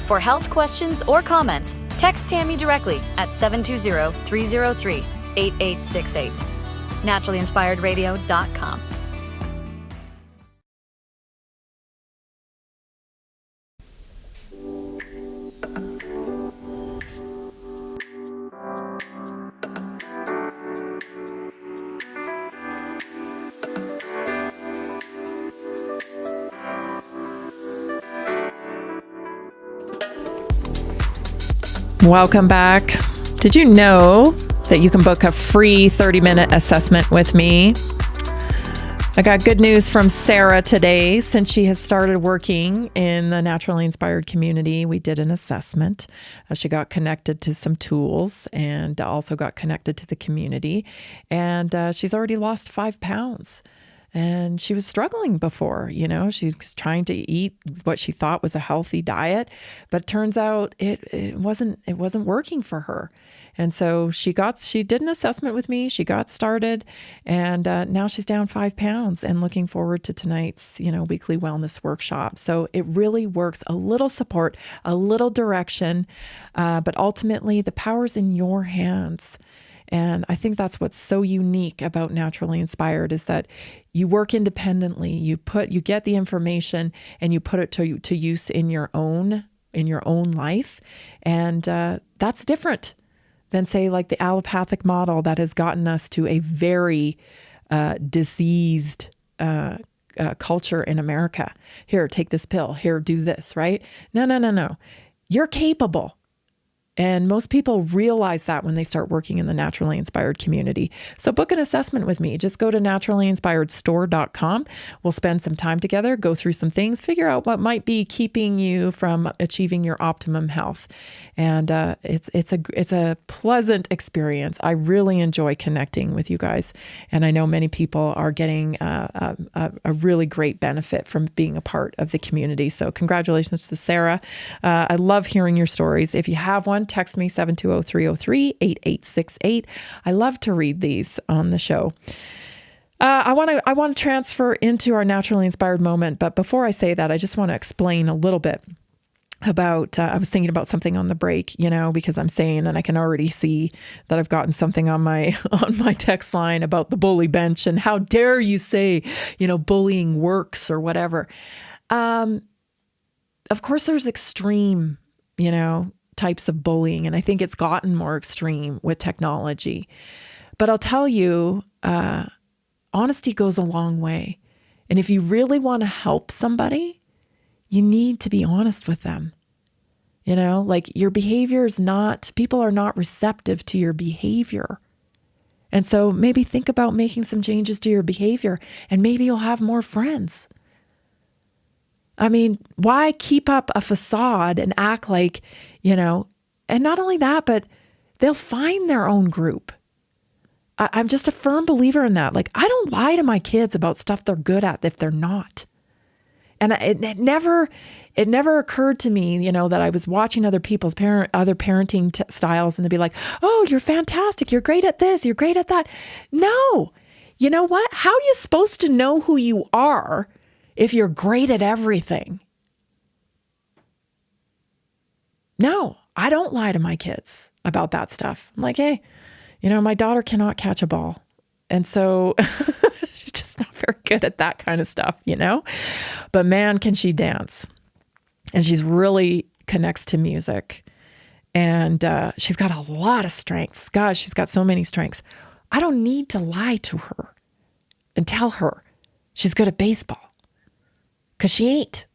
For health questions or comments, text Tammy directly at 720-303-8868. naturallyinspiredradio.com. Welcome back. Did you know that you can book a free 30-minute assessment with me? I got good news from Sarah today. Since she has started working in the Naturally Inspired community, we did an assessment. She got connected to some tools and also got connected to the community. And she's already lost 5 pounds. And she was struggling before, she was trying to eat what she thought was a healthy diet, but it turns out it wasn't working for her. And so she did an assessment with me. She got started, and now she's down 5 pounds and looking forward to tonight's, weekly wellness workshop. So it really works. A little support, a little direction, but ultimately the power's in your hands. And I think that's what's so unique about Naturally Inspired is that you work independently. You get the information and you put it to use in your own life, and that's different than, say, like the allopathic model that has gotten us to a very diseased culture in America. Here, take this pill. Here, do this. Right? No. You're capable. And most people realize that when they start working in the Naturally Inspired community. So book an assessment with me. Just go to naturallyinspiredstore.com. We'll spend some time together, go through some things, figure out what might be keeping you from achieving your optimum health. And it's a pleasant experience. I really enjoy connecting with you guys. And I know many people are getting a really great benefit from being a part of the community. So congratulations to Sarah. I love hearing your stories. If you have one, text me 720-303-8868. I love to read these on the show. I want to transfer into our Naturally Inspired moment, but before I say that, I just want to explain a little bit about, I was thinking about something on the break, because I'm saying, and I can already see that I've gotten something on my text line about the bully bench and how dare you say, bullying works or whatever. Of course there's extreme, types of bullying, and I think it's gotten more extreme with technology. But I'll tell you, honesty goes a long way. And if you really want to help somebody, you need to be honest with them. Like your behavior people are not receptive to your behavior. And so maybe think about making some changes to your behavior, and maybe you'll have more friends. I mean, why keep up a facade and act like, and not only that, but they'll find their own group. I'm just a firm believer in that. Like, I don't lie to my kids about stuff they're good at if they're not. And it it never occurred to me, that I was watching other people's other parenting styles and they'd be like, oh, you're fantastic. You're great at this. You're great at that. No. You know what? How are you supposed to know who you are if you're great at everything? No, I don't lie to my kids about that stuff. I'm like, hey, my daughter cannot catch a ball. And so she's just not very good at that kind of stuff, But man, can she dance. And she's really connects to music. And she's got a lot of strengths. Gosh, she's got so many strengths. I don't need to lie to her and tell her she's good at baseball because she ain't.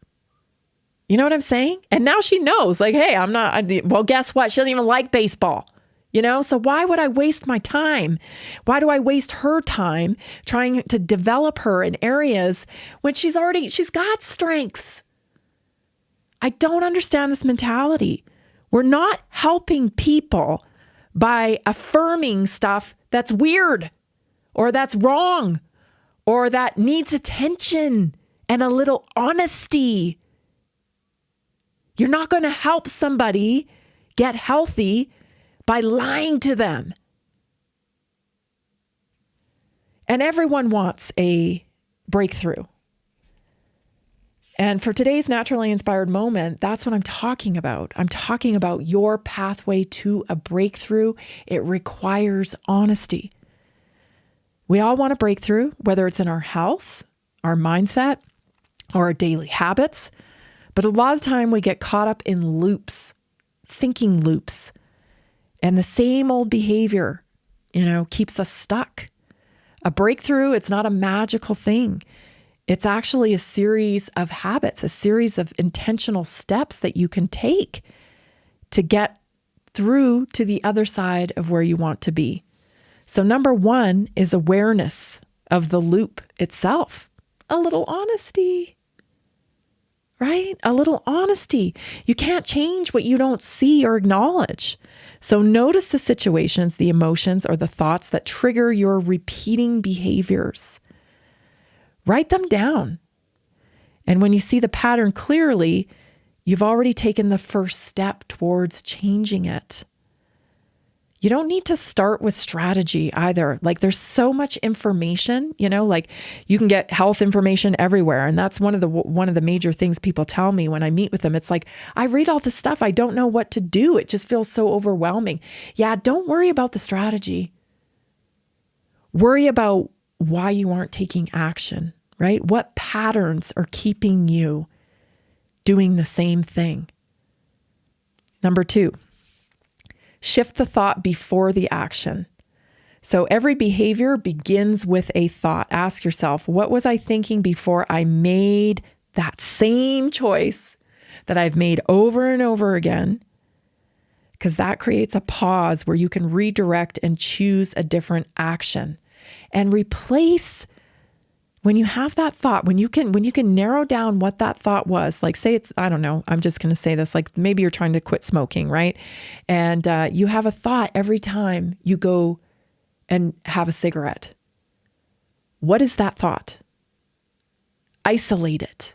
You know what I'm saying? And now she knows, like, hey, I'm not, well, guess what? She doesn't even like baseball, So why would I waste my time? Why do I waste her time trying to develop her in areas when she's got strengths? I don't understand this mentality. We're not helping people by affirming stuff that's weird or that's wrong or that needs attention and a little honesty. You're not going to help somebody get healthy by lying to them. And everyone wants a breakthrough. And for today's naturally inspired moment, that's what I'm talking about. I'm talking about your pathway to a breakthrough. It requires honesty. We all want a breakthrough, whether it's in our health, our mindset, or our daily habits. But a lot of the time we get caught up in loops, thinking loops. And the same old behavior, keeps us stuck. A breakthrough, it's not a magical thing. It's actually a series of habits, a series of intentional steps that you can take to get through to the other side of where you want to be. So number one is awareness of the loop itself. A little honesty, right? A little honesty. You can't change what you don't see or acknowledge. So notice the situations, the emotions, or the thoughts that trigger your repeating behaviors. Write them down. And when you see the pattern clearly, you've already taken the first step towards changing it. You don't need to start with strategy either. Like there's so much information, like you can get health information everywhere. And that's one of the major things people tell me when I meet with them. It's like, I read all this stuff. I don't know what to do. It just feels so overwhelming. Yeah, don't worry about the strategy. Worry about why you aren't taking action, right? What patterns are keeping you doing the same thing? Number two, shift the thought before the action. So every behavior begins with a thought. Ask yourself, what was I thinking before I made that same choice that I've made over and over again? Because that creates a pause where you can redirect and choose a different action. And replace, when you have that thought, when you can narrow down what that thought was, like say it's, I don't know, I'm just going to say this, like maybe you're trying to quit smoking, right? And you have a thought every time you go and have a cigarette. What is that thought? Isolate it.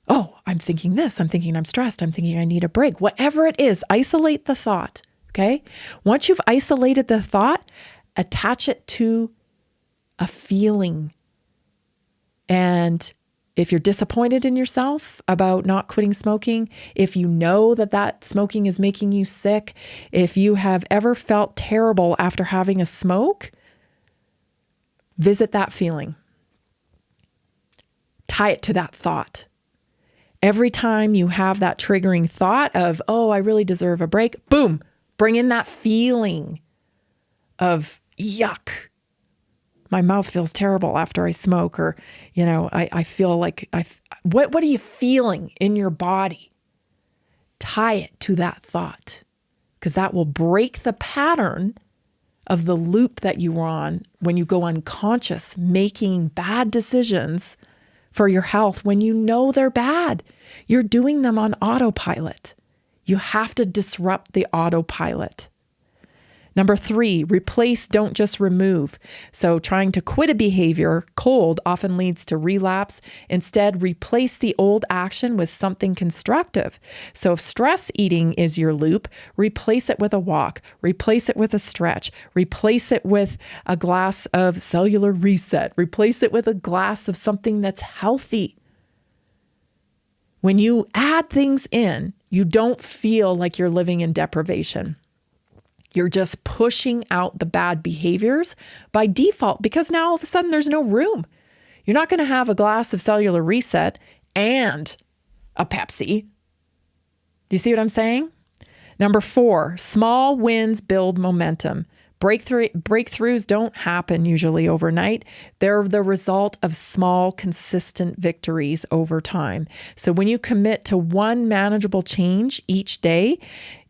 Oh, I'm thinking this. I'm thinking I'm stressed. I'm thinking I need a break. Whatever it is, isolate the thought, okay? Once you've isolated the thought, attach it to a feeling. And if you're disappointed in yourself about not quitting smoking, if you know that smoking is making you sick, if you have ever felt terrible after having a smoke, visit that feeling. Tie it to that thought. Every time you have that triggering thought of, oh, I really deserve a break, boom, bring in that feeling of yuck. My mouth feels terrible after I smoke, or, I feel like what are you feeling in your body? Tie it to that thought, because that will break the pattern of the loop that you were on when you go unconscious, making bad decisions for your health when you know they're bad. You're doing them on autopilot. You have to disrupt the autopilot. Number 3, replace, don't just remove. So trying to quit a behavior cold often leads to relapse. Instead, replace the old action with something constructive. So if stress eating is your loop, replace it with a walk, replace it with a stretch, replace it with a glass of cellular reset, replace it with a glass of something that's healthy. When you add things in, you don't feel like you're living in deprivation. You're just pushing out the bad behaviors by default because now all of a sudden there's no room. You're not going to have a glass of cellular reset and a Pepsi. Do you see what I'm saying? Number 4, small wins build momentum. Breakthroughs don't happen usually overnight. They're the result of small, consistent victories over time. So when you commit to one manageable change each day,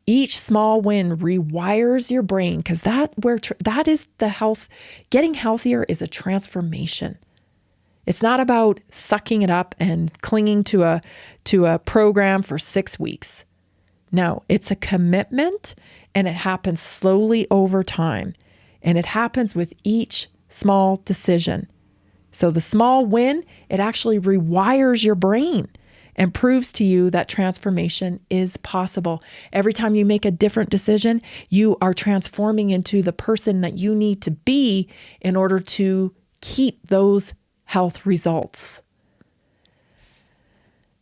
each small win rewires your brain, because that is the health. Getting healthier is a transformation. It's not about sucking it up and clinging to a program for 6 weeks. No, it's a commitment, and it happens slowly over time. And it happens with each small decision. So the small win, it actually rewires your brain and proves to you that transformation is possible. Every time you make a different decision, you are transforming into the person that you need to be in order to keep those health results.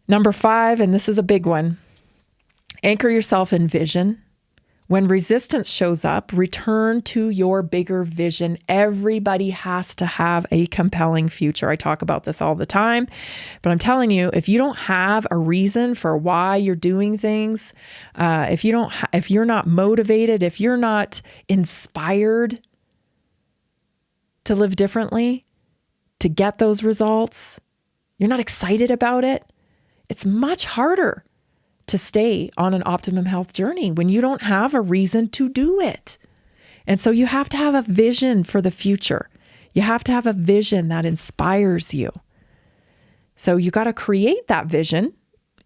Number 5, and this is a big one, anchor yourself in vision. When resistance shows up, return to your bigger vision. Everybody has to have a compelling future. I talk about this all the time, but I'm telling you, if you don't have a reason for why you're doing things, if you're not motivated, if you're not inspired to live differently, to get those results, you're not excited about it, it's much harder to stay on an optimum health journey when you don't have a reason to do it. And so you have to have a vision for the future. You have to have a vision that inspires you. So you got to create that vision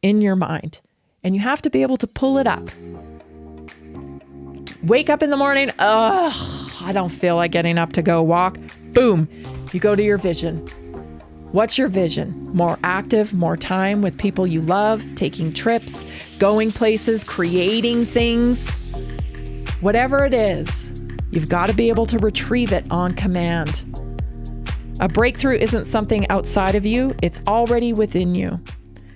in your mind, and you have to be able to pull it up. Wake up in the morning, I don't feel like getting up to go walk. Boom, you go to your vision. What's your vision? More active, more time with people you love, taking trips, going places, creating things. Whatever it is, you've got to be able to retrieve it on command. A breakthrough isn't something outside of you, it's already within you.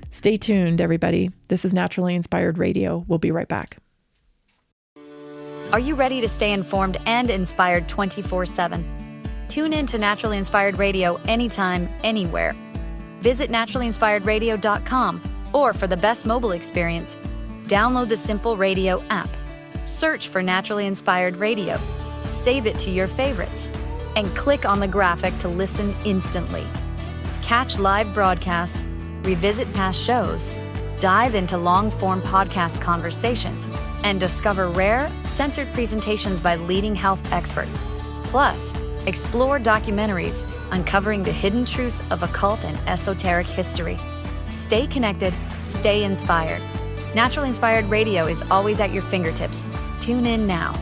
Stay tuned, everybody. This is Naturally Inspired Radio. We'll be right back. Are you ready to stay informed and inspired 24/7? Tune in to Naturally Inspired Radio anytime, anywhere. Visit naturallyinspiredradio.com, or for the best mobile experience, download the Simple Radio app. Search for Naturally Inspired Radio, save it to your favorites, and click on the graphic to listen instantly. Catch live broadcasts, revisit past shows, dive into long-form podcast conversations, and discover rare, censored presentations by leading health experts. Plus, explore documentaries uncovering the hidden truths of occult and esoteric history. Stay connected, stay inspired. Naturally Inspired Radio is always at your fingertips. Tune in now.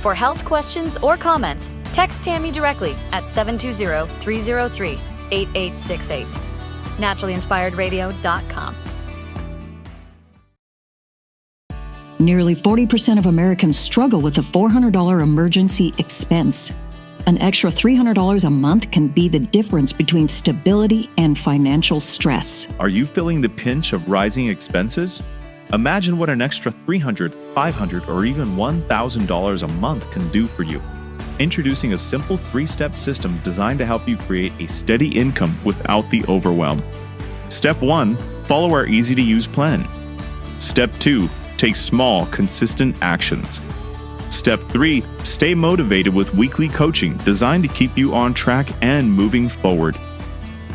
For health questions or comments, text Tammy directly at 720-303-8868. naturallyinspiredradio.com. Nearly 40% of Americans struggle with a $400 emergency expense. An extra $300 a month can be the difference between stability and financial stress. Are you feeling the pinch of rising expenses? Imagine what an extra $300, $500, or even $1,000 a month can do for you. Introducing a simple 3-step system designed to help you create a steady income without the overwhelm. Step 1, follow our easy-to-use plan. Step 2, take small, consistent actions. Step 3, stay motivated with weekly coaching designed to keep you on track and moving forward.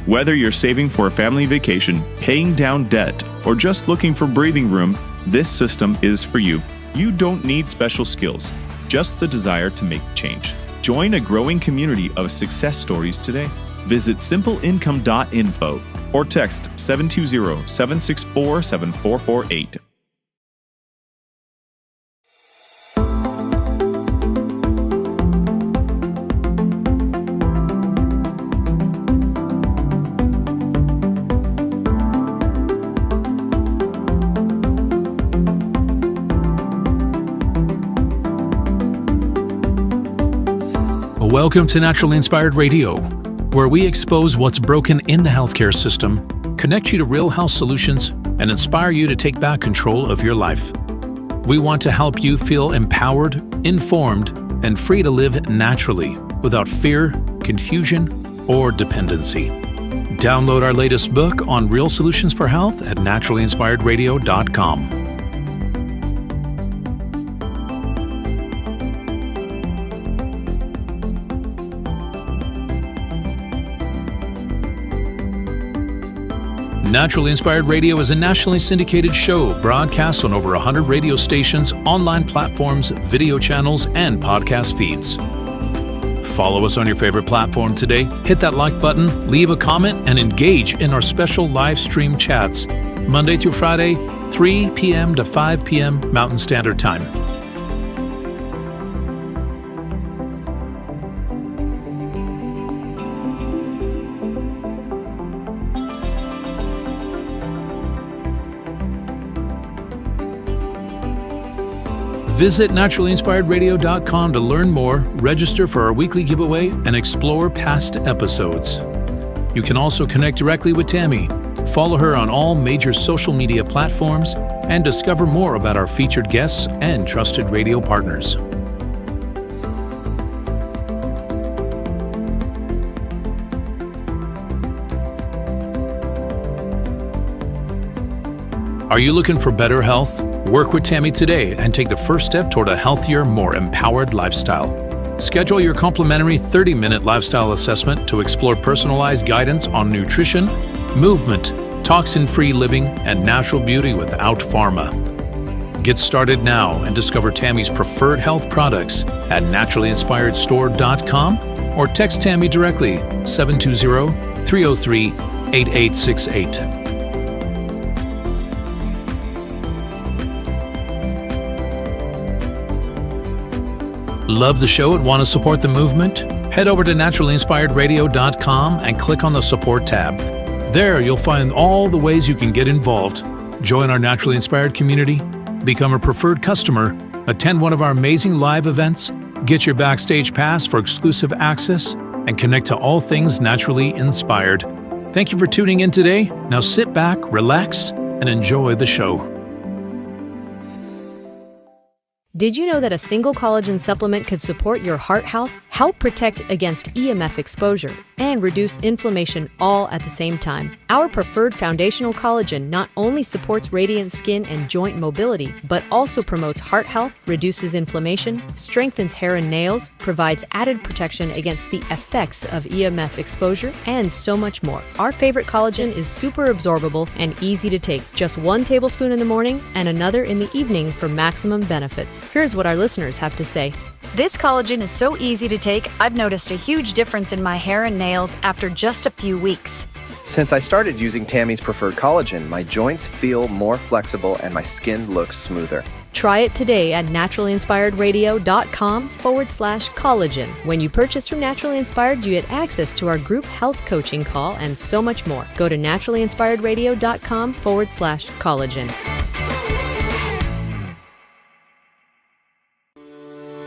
Whether you're saving for a family vacation, paying down debt, or just looking for breathing room, this system is for you. You don't need special skills, just the desire to make change. Join a growing community of success stories today. Visit simpleincome.info or text 720-764-7448. Welcome to Naturally Inspired Radio, where we expose what's broken in the healthcare system, connect you to real health solutions, and inspire you to take back control of your life. We want to help you feel empowered, informed, and free to live naturally without fear, confusion, or dependency. Download our latest book on real solutions for health at naturallyinspiredradio.com. Naturally Inspired Radio is a nationally syndicated show broadcast on over 100 radio stations, online platforms, video channels, and podcast feeds. Follow us on your favorite platform today, hit that like button, leave a comment, and engage in our special live stream chats, Monday through Friday, 3 p.m. to 5 p.m. Mountain Standard Time. Visit naturallyinspiredradio.com to learn more, register for our weekly giveaway, and explore past episodes. You can also connect directly with Tammy, follow her on all major social media platforms, and discover more about our featured guests and trusted radio partners. Are you looking for better health? Work with Tammy today and take the first step toward a healthier, more empowered lifestyle. Schedule your complimentary 30-minute lifestyle assessment to explore personalized guidance on nutrition, movement, toxin-free living, and natural beauty without pharma. Get started now and discover Tammy's preferred health products at naturallyinspiredstore.com or text Tammy directly 720-303-8868. Love the show and want to support the movement? Head over to naturallyinspiredradio.com and click on the support tab. There you'll find all the ways you can get involved. Join our Naturally Inspired community, become a preferred customer, attend one of our amazing live events, get your backstage pass for exclusive access, and connect to all things naturally inspired. Thank you for tuning in today. Now sit back, relax, and enjoy the show. Did you know that a single collagen supplement could support your heart health, help protect against EMF exposure, and reduce inflammation all at the same time? Our preferred foundational collagen not only supports radiant skin and joint mobility, but also promotes heart health, reduces inflammation, strengthens hair and nails, provides added protection against the effects of EMF exposure, and so much more. Our favorite collagen is super absorbable and easy to take. Just 1 tablespoon in the morning and another in the evening for maximum benefits. Here's what our listeners have to say. This collagen is so easy to take, I've noticed a huge difference in my hair and nails after just a few weeks. Since I started using Tammy's preferred collagen, my joints feel more flexible and my skin looks smoother. Try it today at naturallyinspiredradio.com/collagen. When you purchase from Naturally Inspired, you get access to our group health coaching call and so much more. Go to naturallyinspiredradio.com/collagen.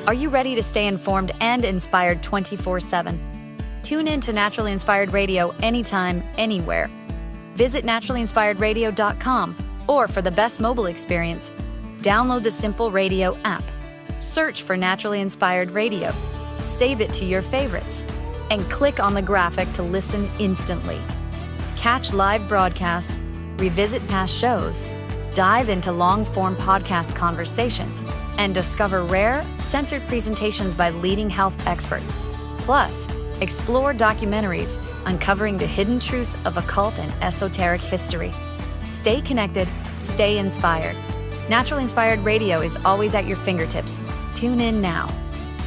Are you ready to stay informed and inspired 24/7? Tune in to Naturally Inspired Radio anytime, anywhere. Visit naturallyinspiredradio.com, or for the best mobile experience, download the Simple Radio app. Search for Naturally Inspired Radio, save it to your favorites, and click on the graphic to listen instantly. Catch live broadcasts, revisit past shows, dive into long-form podcast conversations, and discover rare, censored presentations by leading health experts. Plus, explore documentaries uncovering the hidden truths of occult and esoteric history. Stay connected, stay inspired. Naturally Inspired Radio is always at your fingertips. Tune in now.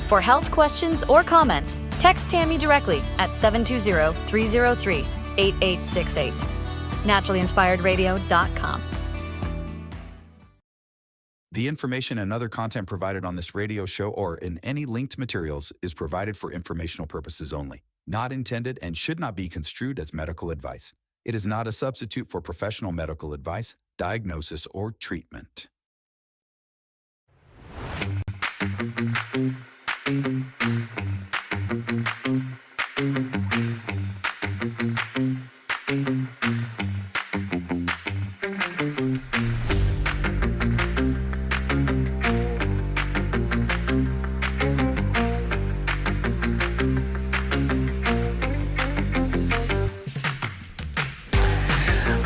For health questions or comments, text Tammy directly at 720-303-8868. naturallyinspiredradio.com. The information and other content provided on this radio show or in any linked materials is provided for informational purposes only, not intended and should not be construed as medical advice. It is not a substitute for professional medical advice, diagnosis, or treatment.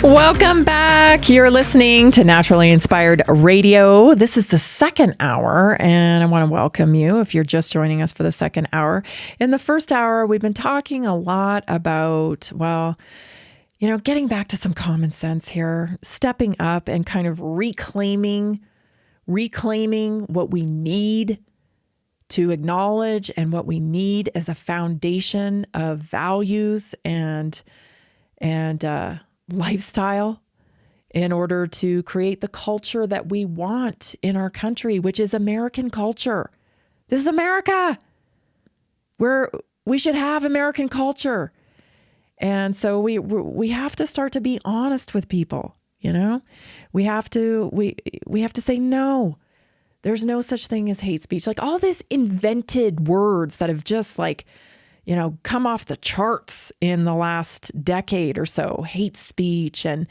Welcome back. You're listening to Naturally Inspired Radio. This is the second hour, and I want to welcome you if you're just joining us for the second hour. In the first hour, we've been talking a lot about, well, getting back to some common sense here, stepping up and kind of reclaiming what we need to acknowledge and what we need as a foundation of values and lifestyle in order to create the culture that we want in our country, which is American culture. This is America. We should have American culture. And so we have to start to be honest with people, We have to say no. There's no such thing as hate speech. Like all these invented words that have just come off the charts in the last decade or so, hate speech and,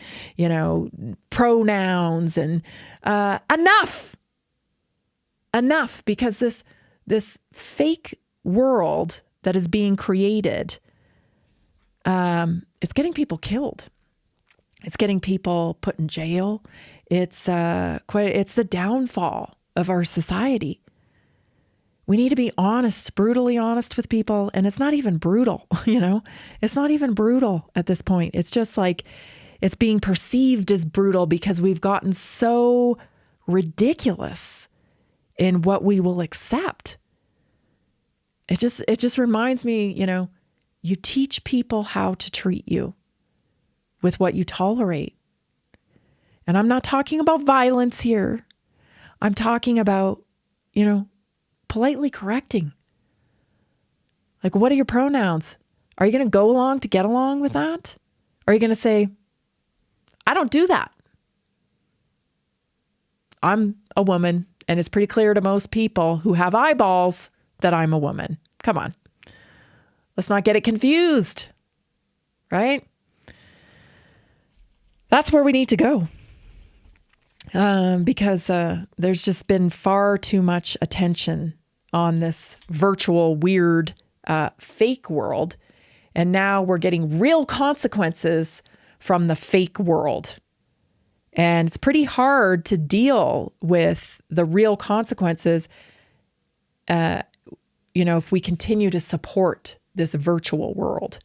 pronouns and enough, because this fake world that is being created, it's getting people killed. It's getting people put in jail. It's the downfall of our society. We need to be honest, brutally honest with people. And it's not even brutal, It's not even brutal at this point. It's just like it's being perceived as brutal because we've gotten so ridiculous in what we will accept. It just reminds me, you teach people how to treat you with what you tolerate. And I'm not talking about violence here. I'm talking about, politely correcting. Like, what are your pronouns? Are you going to go along to get along with that? Or are you going to say, I don't do that? I'm a woman, and it's pretty clear to most people who have eyeballs that I'm a woman. Come on. Let's not get it confused, right? That's where we need to go. Because there's just been far too much attention on this virtual, weird, fake world. And now we're getting real consequences from the fake world. And it's pretty hard to deal with the real consequences, if we continue to support this virtual world.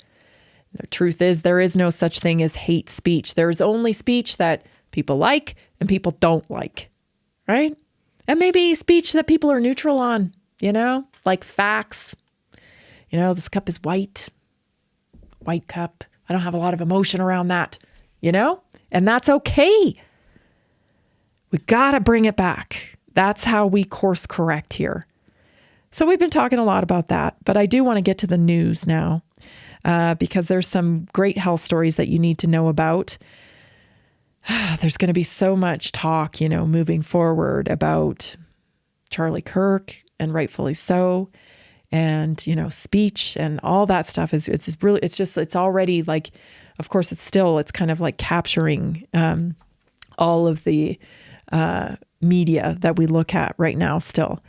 The truth is, there is no such thing as hate speech. There is only speech that people like and people don't like, right? And maybe speech that people are neutral on, like facts. This cup is white cup. I don't have a lot of emotion around that, and that's okay. We got to bring it back. That's how we course correct here. So we've been talking a lot about that, but I do want to get to the news now because there's some great health stories that you need to know about. There's going to be so much talk, moving forward about Charlie Kirk, and rightfully so, and, speech and all that stuff it's already like, of course, it's kind of like capturing all of the media that we look at right now still.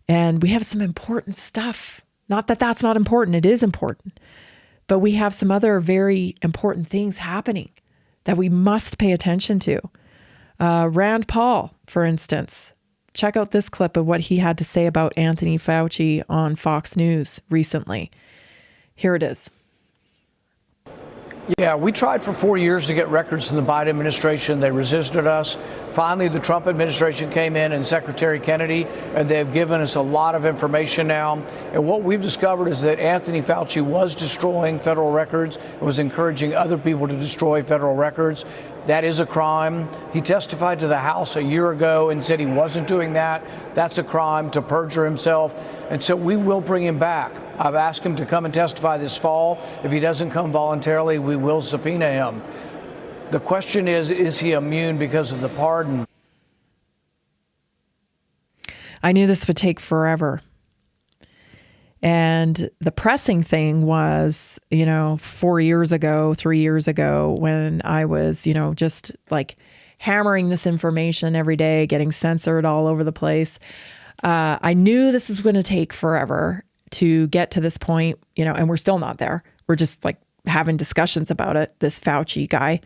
And we have some important stuff. Not that that's not important. It is important. But we have some other very important things happening that we must pay attention to. Rand Paul, for instance. Check out this clip of what he had to say about Anthony Fauci on Fox News recently. Here it is. Yeah, we tried for 4 years to get records from the Biden administration. They resisted us. Finally, the Trump administration came in and Secretary Kennedy, and they've given us a lot of information now. And what we've discovered is that Anthony Fauci was destroying federal records and was encouraging other people to destroy federal records. That is a crime. He testified to the House a year ago and said he wasn't doing that. That's a crime to perjure himself. And so we will bring him back. I've asked him to come and testify this fall. If he doesn't come voluntarily, we will subpoena him. The question is he immune because of the pardon? I knew this would take forever. And the pressing thing was, 4 years ago, 3 years ago, when I was, just like hammering this information every day, getting censored all over the place. I knew this was going to take forever to get to this point, and we're still not there. We're just like having discussions about it, this Fauci guy.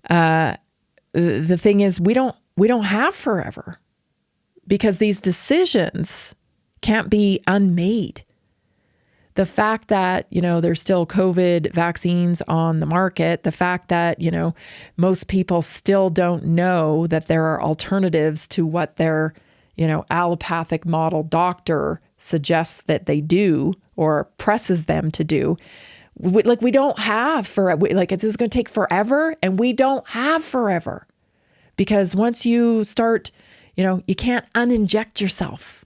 The thing is, we don't have forever, because these decisions can't be unmade. The fact that, there's still COVID vaccines on the market, the fact that, most people still don't know that there are alternatives to what their, allopathic model doctor suggests that they do or presses them to do. We don't have this is going to take forever, and we don't have forever, because once you start, you can't uninject yourself.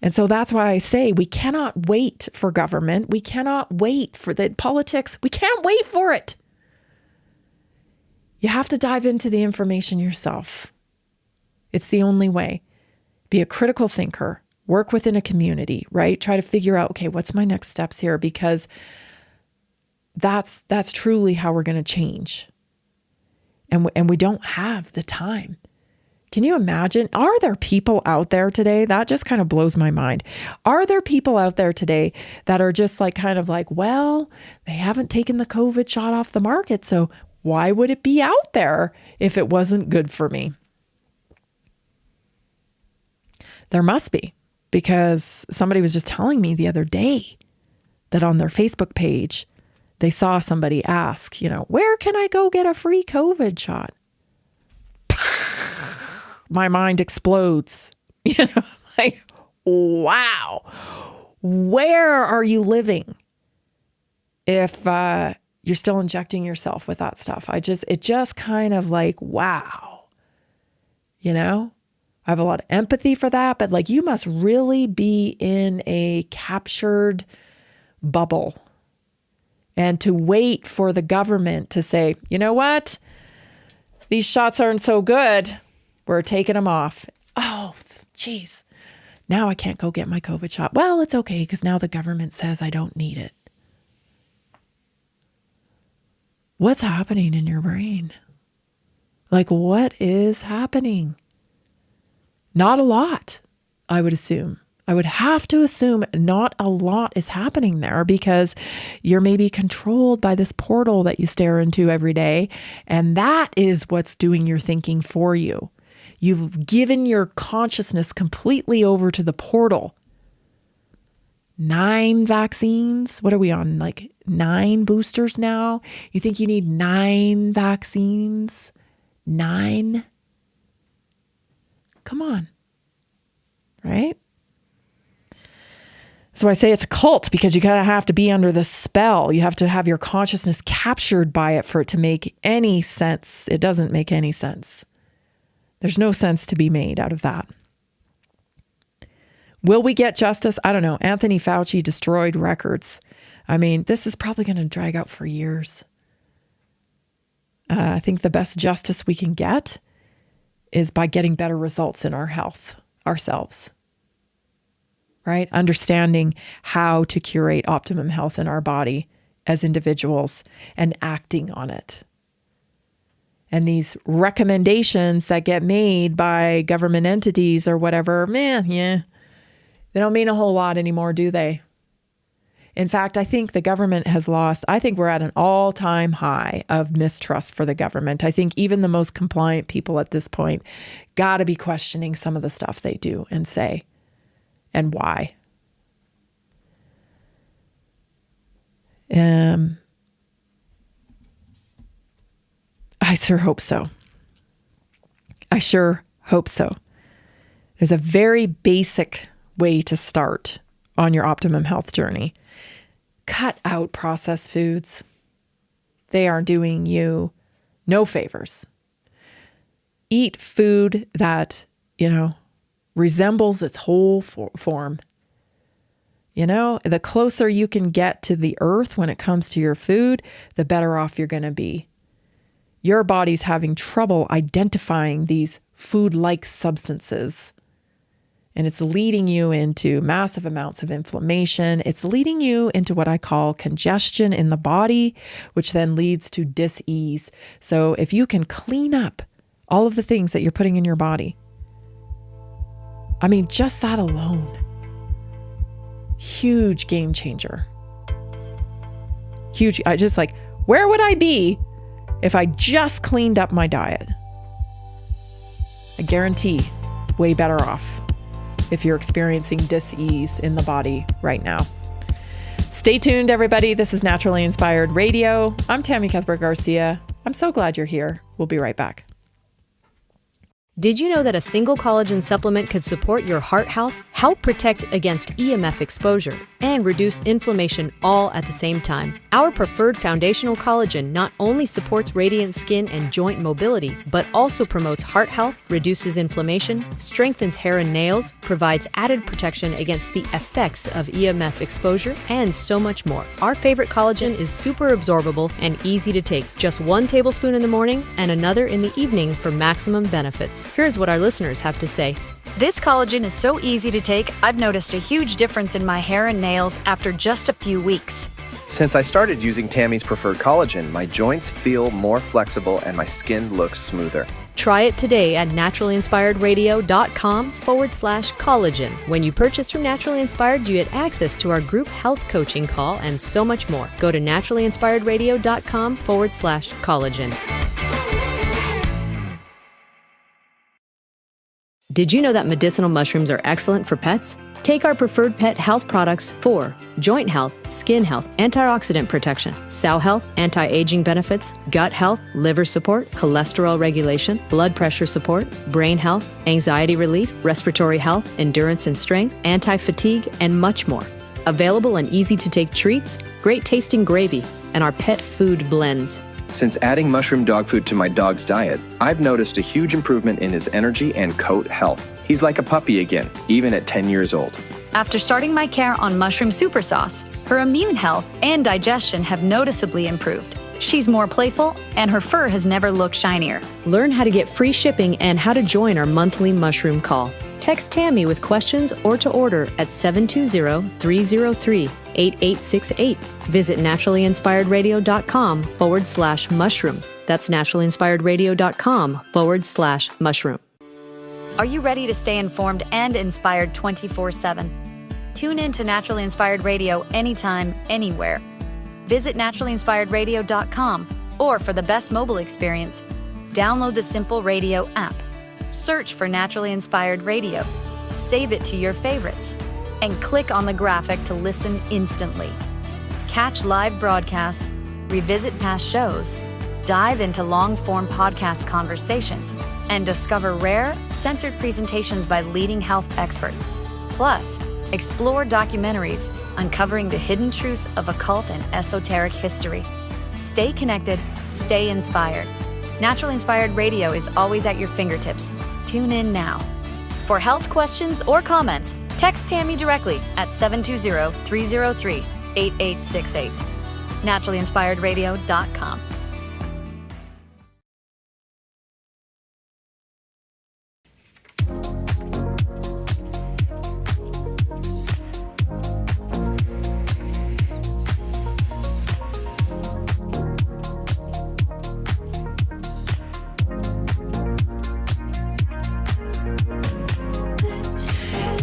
And so that's why I say we cannot wait for government. We cannot wait for the politics. We can't wait for it. You have to dive into the information yourself. It's the only way. Be a critical thinker. Work within a community, right? Try to figure out, okay, what's my next steps here? Because that's truly how we're going to change. And we don't have the time. Can you imagine? Are there people out there today? That just kind of blows my mind. Are there people out there today that are just well, they haven't taken the COVID shot off the market, so why would it be out there if it wasn't good for me? There must be, because somebody was just telling me the other day that on their Facebook page, they saw somebody ask, where can I go get a free COVID shot? My mind explodes. Wow. Where are you living if you're still injecting yourself with that stuff? It just kind of wow. I have a lot of empathy for that, but you must really be in a captured bubble. And to wait for the government to say, you know what? These shots aren't so good. We're taking them off. Oh, geez. Now I can't go get my COVID shot. Well, it's okay, because now the government says I don't need it. What's happening in your brain? What is happening? Not a lot, I would assume. I would have to assume not a lot is happening there, because you're maybe controlled by this portal that you stare into every day. And that is what's doing your thinking for you. You've given your consciousness completely over to the portal. 9 vaccines. What are we on? 9 boosters now? You think you need 9 vaccines? 9? Come on. Right? So I say it's a cult, because you kind of have to be under the spell. You have to have your consciousness captured by it for it to make any sense. It doesn't make any sense. There's no sense to be made out of that. Will we get justice? I don't know. Anthony Fauci destroyed records. This is probably going to drag out for years. I think the best justice we can get is by getting better results in our health ourselves. Right? Understanding how to curate optimum health in our body as individuals and acting on it. And these recommendations that get made by government entities or whatever, they don't mean a whole lot anymore, do they? In fact, I think the government has lost, I think we're at an all-time high of mistrust for the government. I think even the most compliant people at this point got to be questioning some of the stuff they do and say. And why? I sure hope so. I sure hope so. There's a very basic way to start on your optimum health journey. Cut out processed foods. They are doing you no favors. Eat food that, resembles its whole form. The closer you can get to the earth when it comes to your food, the better off you're going to be. Your body's having trouble identifying these food-like substances. And it's leading you into massive amounts of inflammation. It's leading you into what I call congestion in the body, which then leads to dis-ease. So if you can clean up all of the things that you're putting in your body, just that alone, huge game changer. Huge. Where would I be if I just cleaned up my diet. I guarantee way better off if you're experiencing dis-ease in the body right now. Stay tuned, everybody. This is Naturally Inspired Radio. I'm Tammy Cuthbert Garcia. I'm so glad you're here. We'll be right back. Did you know that a single collagen supplement could support your heart health, help protect against EMF exposure, and reduce inflammation all at the same time? Our preferred foundational collagen not only supports radiant skin and joint mobility, but also promotes heart health, reduces inflammation, strengthens hair and nails, provides added protection against the effects of EMF exposure, and so much more. Our favorite collagen is super absorbable and easy to take. Just 1 tablespoon in the morning and another in the evening for maximum benefits. Here's what our listeners have to say. This collagen is so easy to take, I've noticed a huge difference in my hair and nails after just a few weeks. Since I started using Tammy's preferred collagen, my joints feel more flexible and my skin looks smoother. Try it today at naturallyinspiredradio.com/collagen. When you purchase from Naturally Inspired, you get access to our group health coaching call and so much more. Go to naturallyinspiredradio.com/collagen. Did you know that medicinal mushrooms are excellent for pets? Take our preferred pet health products for joint health, skin health, antioxidant protection, sow health, anti-aging benefits, gut health, liver support, cholesterol regulation, blood pressure support, brain health, anxiety relief, respiratory health, endurance and strength, anti-fatigue, and much more. Available in easy-to-take treats, great tasting gravy, and our pet food blends. Since adding mushroom dog food to my dog's diet, I've noticed a huge improvement in his energy and coat health. He's like a puppy again, even at 10 years old. After starting my care on mushroom super sauce, her immune health and digestion have noticeably improved. She's more playful, and her fur has never looked shinier. Learn how to get free shipping and how to join our monthly mushroom call. Text Tammy with questions or to order at 720-303-8868. Visit naturallyinspiredradio.com/mushroom. That's naturallyinspiredradio.com/mushroom. Are you ready to stay informed and inspired 24/7? Tune in to Naturally Inspired Radio anytime, anywhere. Visit naturallyinspiredradio.com, or for the best mobile experience, download the Simple Radio app. Search for Naturally Inspired Radio, save it to your favorites, and click on the graphic to listen instantly. Catch live broadcasts, revisit past shows, dive into long-form podcast conversations, and discover rare, censored presentations by leading health experts. Plus, explore documentaries uncovering the hidden truths of occult and esoteric history. Stay connected, stay inspired. Naturally Inspired Radio is always at your fingertips. Tune in now. For health questions or comments, text Tammy directly at 720-303-8868. naturallyinspiredradio.com.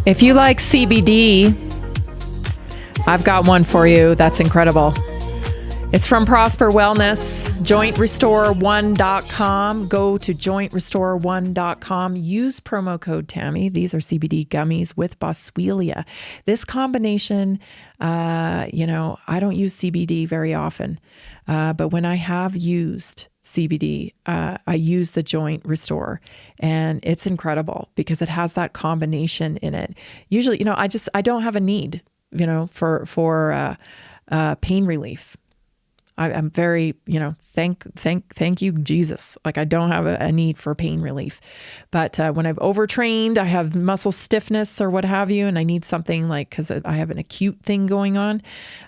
If you like CBD, I've got one for you that's incredible. It's from Prosper Wellness, jointrestore1.com. Go to jointrestore1.com. Use promo code Tammy. These are CBD gummies with boswellia. This combination, I don't use CBD very often, but when I have used CBD, I use the Joint Restore, and it's incredible because it has that combination in it. Usually, I don't have a need, for pain relief. I'm very, thank you, Jesus. Like, I don't have a need for pain relief. But when I've overtrained, I have muscle stiffness or what have you, and I need something because I have an acute thing going on,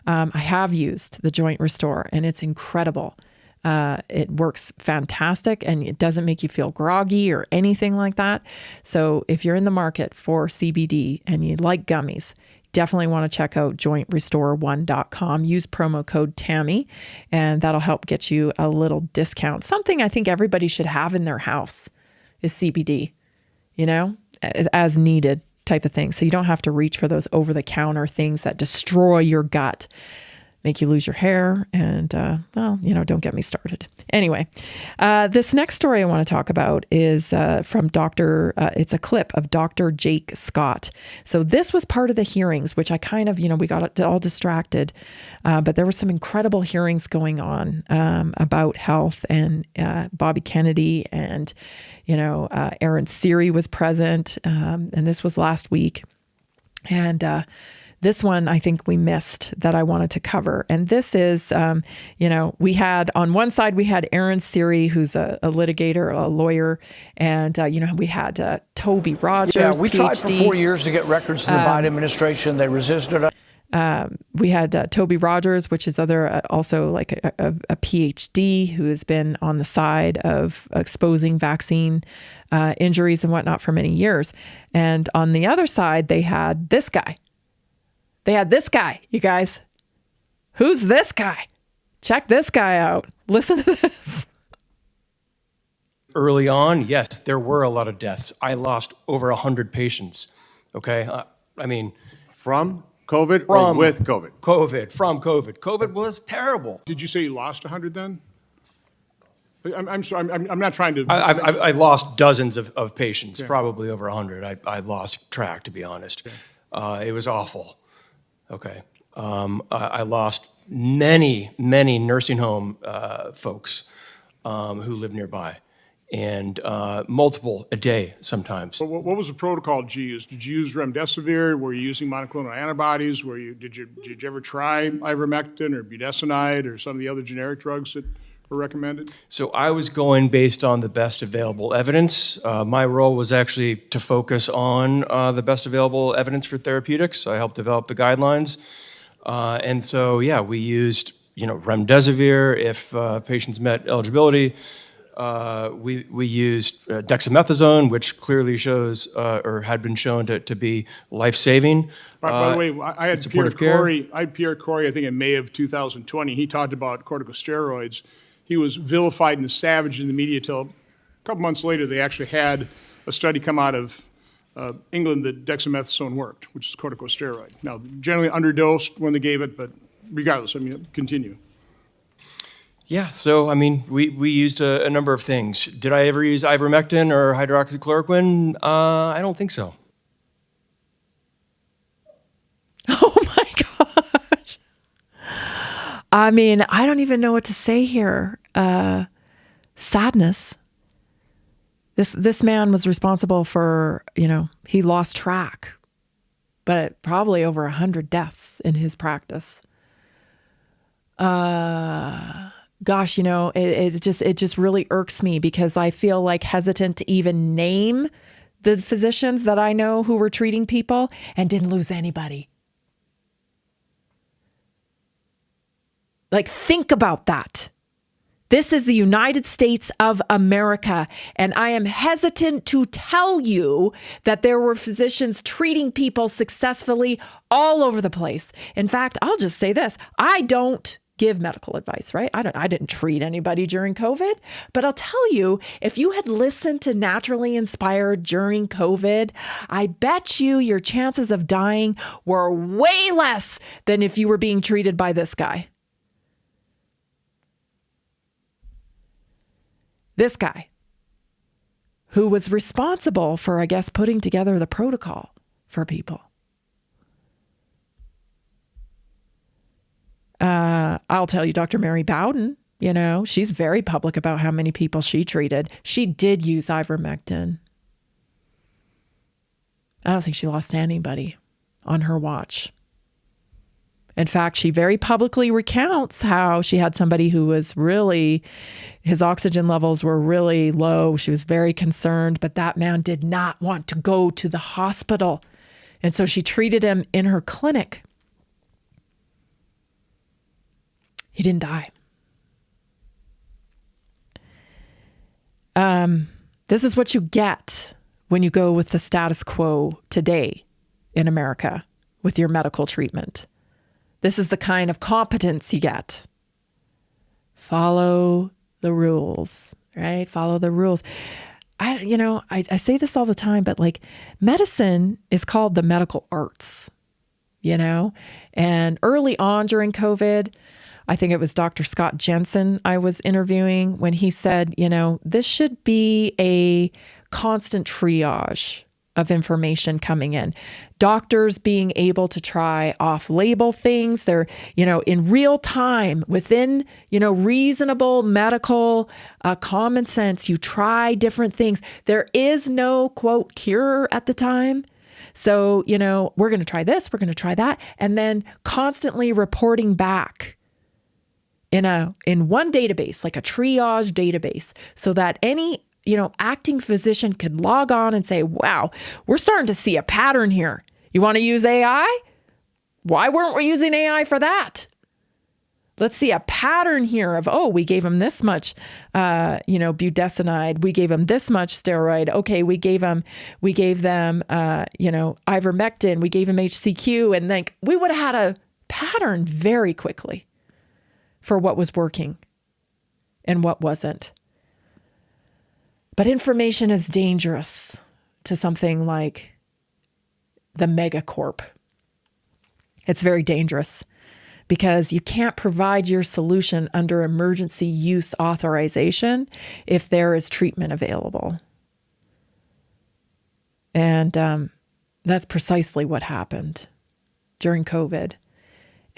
I have used the Joint Restore, and it's incredible. It works fantastic, and it doesn't make you feel groggy or anything like that. So if you're in the market for CBD and you like gummies, definitely want to check out jointrestore1.com. Use promo code Tammy, and that'll help get you a little discount. Something I think everybody should have in their house is CBD, as needed type of thing. So you don't have to reach for those over-the-counter things that destroy your gut. make you lose your hair. And, don't get me started. Anyway, this next story I want to talk about is from it's a clip of Dr. Jake Scott. So this was part of the hearings, which I kind of, we got all distracted. But there were some incredible hearings going on about health, and Bobby Kennedy and, Aaron Siri was present. And this was last week. And this one I think we missed that I wanted to cover. And this is, we had on one side, we had Aaron Siri, who's a litigator, a lawyer. And, we had Toby Rogers, Yeah, we PhD. tried for 4 years to get records from the Biden administration. They resisted us. We had Toby Rogers, which is also like a PhD who has been on the side of exposing vaccine injuries and whatnot for many years. And on the other side, they had this guy. You guys. Who's this guy? Check this guy out. Listen to this. Early on, yes, there were a lot of deaths. I lost over 100 patients. Okay, from COVID or with COVID? From COVID. COVID was terrible. Did you say you lost 100 then? I'm sorry. I'm not trying to. I lost dozens of patients, probably over 100. I lost track, to be honest. It was awful. Okay. I lost many nursing home folks who live nearby, and multiple a day sometimes. What was the protocol did you use? Did you use remdesivir? Were you using monoclonal antibodies? Did you ever try ivermectin or budesonide or some of the other generic drugs that were recommended? So I was going based on the best available evidence. My role was actually to focus on the best available evidence for therapeutics. I helped develop the guidelines. And so, we used, remdesivir if patients met eligibility. We used dexamethasone, which clearly shows or had been shown to be life-saving. By the way, I had Pierre Corey, I think in May of 2020. He talked about corticosteroids. He was vilified and savaged in the media till a couple months later they actually had a study come out of England that dexamethasone worked, which is corticosteroid. Now, generally underdosed when they gave it, but regardless, continue. Yeah, so, we used a number of things. Did I ever use ivermectin or hydroxychloroquine? I don't think so. Oh my gosh. I don't even know what to say here. Sadness. This man was responsible for, he lost track, but probably over 100 deaths in his practice. Gosh, it just really irks me because I feel like hesitant to even name the physicians that I know who were treating people and didn't lose anybody. Like, think about that. This is the United States of America, and I am hesitant to tell you that there were physicians treating people successfully all over the place. In fact, I'll just say this. I don't give medical advice, right? I didn't treat anybody during COVID, but I'll tell you, if you had listened to Naturally Inspired during COVID, I bet you your chances of dying were way less than if you were being treated by this guy. This guy, who was responsible for, I guess, putting together the protocol for people. I'll tell you, Dr. Mary Bowden, she's very public about how many people she treated. She did use ivermectin. I don't think she lost anybody on her watch. In fact, she very publicly recounts how she had somebody who was really, his oxygen levels were really low. She was very concerned, but that man did not want to go to the hospital. And so she treated him in her clinic. He didn't die. This is what you get when you go with the status quo today in America with your medical treatment. This is the kind of competence you get. Follow the rules, right? Follow the rules. I say this all the time, but like medicine is called the medical arts. And early on during COVID, I think it was Dr. Scott Jensen I was interviewing when he said, this should be a constant triage of information coming in. Doctors being able to try off-label things. They're, in real time, within, reasonable medical common sense, you try different things. There is no, quote, cure at the time. So, we're going to try this, we're going to try that, and then constantly reporting back in one database, like a triage database, so that any acting physician could log on and say, wow, we're starting to see a pattern here. You want to use AI? Why weren't we using AI for that? Let's see a pattern here of, we gave them this much, budesonide. We gave them this much steroid. Okay, we gave them, ivermectin. We gave them HCQ. And we would have had a pattern very quickly for what was working and what wasn't. But information is dangerous to something like the megacorp. It's very dangerous because you can't provide your solution under emergency use authorization if there is treatment available. And that's precisely what happened during COVID.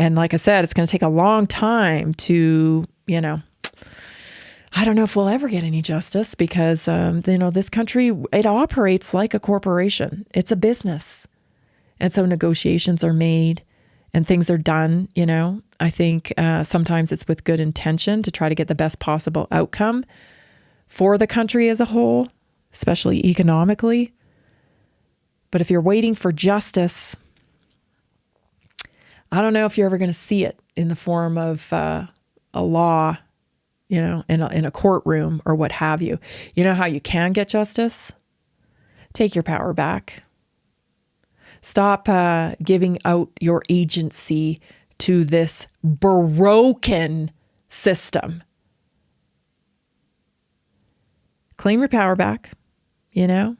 And like I said, it's going to take a long time to, I don't know if we'll ever get any justice because, this country, it operates like a corporation. It's a business. And so negotiations are made and things are done, I think sometimes it's with good intention to try to get the best possible outcome for the country as a whole, especially economically. But if you're waiting for justice, I don't know if you're ever going to see it in the form of a law, in a courtroom or what have you. You know how you can get justice? Take your power back. Stop giving out your agency to this broken system. Claim your power back. You're going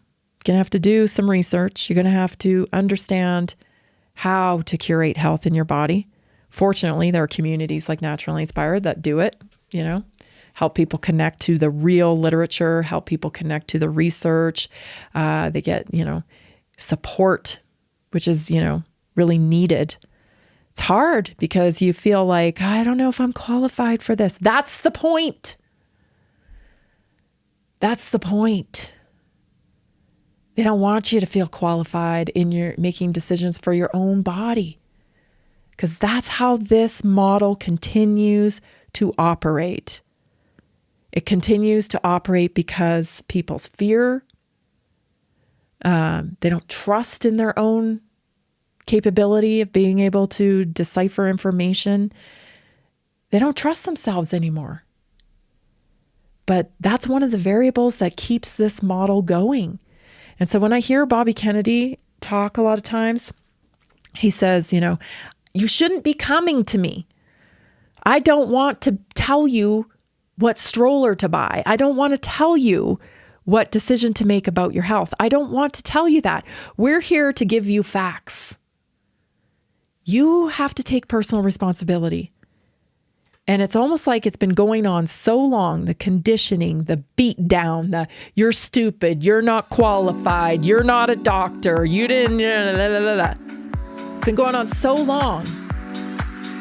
to have to do some research. You're going to have to understand how to curate health in your body. Fortunately, there are communities like Naturally Inspired that do it, help people connect to the real literature, help people connect to the research. They get, support, which is, really needed. It's hard because you feel like, I don't know if I'm qualified for this. That's the point. That's the point. They don't want you to feel qualified in your making decisions for your own body, because that's how this model continues to operate. It continues to operate because people's fear, they don't trust in their own capability of being able to decipher information. They don't trust themselves anymore. But that's one of the variables that keeps this model going. And so when I hear Bobby Kennedy talk a lot of times, he says, you shouldn't be coming to me. I don't want to tell you what stroller to buy. I don't want to tell you what decision to make about your health. I don't want to tell you that. We're here to give you facts. You have to take personal responsibility. And it's almost like it's been going on so long, the conditioning, the beat down, the you're stupid, you're not qualified, you're not a doctor, you didn't, It's been going on so long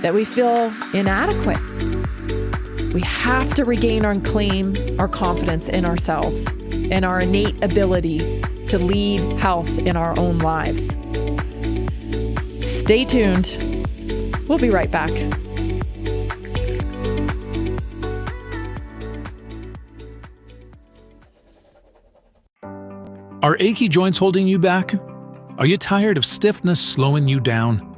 that we feel inadequate. We have to regain and claim our confidence in ourselves and our innate ability to lead health in our own lives. Stay tuned. We'll be right back. Are achy joints holding you back? Are you tired of stiffness slowing you down?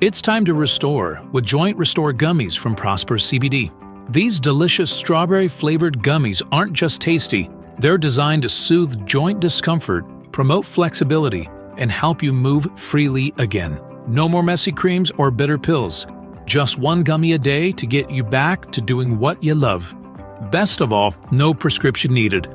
It's time to restore with Joint Restore Gummies from Prosper CBD. These delicious strawberry-flavored gummies aren't just tasty, they're designed to soothe joint discomfort, promote flexibility, and help you move freely again. No more messy creams or bitter pills. Just one gummy a day to get you back to doing what you love. Best of all, no prescription needed.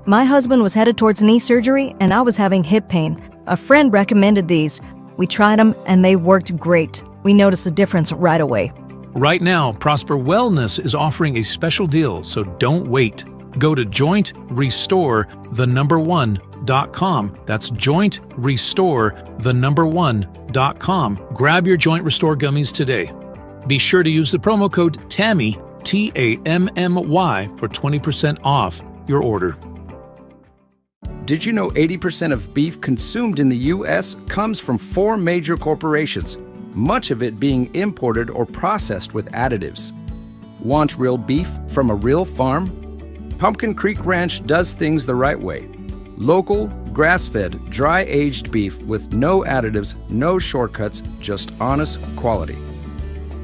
My husband was headed towards knee surgery, and I was having hip pain. A friend recommended these. We tried them and they worked great. We noticed a difference right away. Right now, Prosper Wellness is offering a special deal, so don't wait. Go to jointrestore1.com. That's jointrestore1.com. Grab your Joint Restore gummies today. Be sure to use the promo code TAMMY, TAMMY, for 20% off your order. Did you know 80% of beef consumed in the U.S. comes from 4 major corporations, much of it being imported or processed with additives? Want real beef from a real farm? Pumpkin Creek Ranch does things the right way. Local, grass-fed, dry-aged beef with no additives, no shortcuts, just honest quality.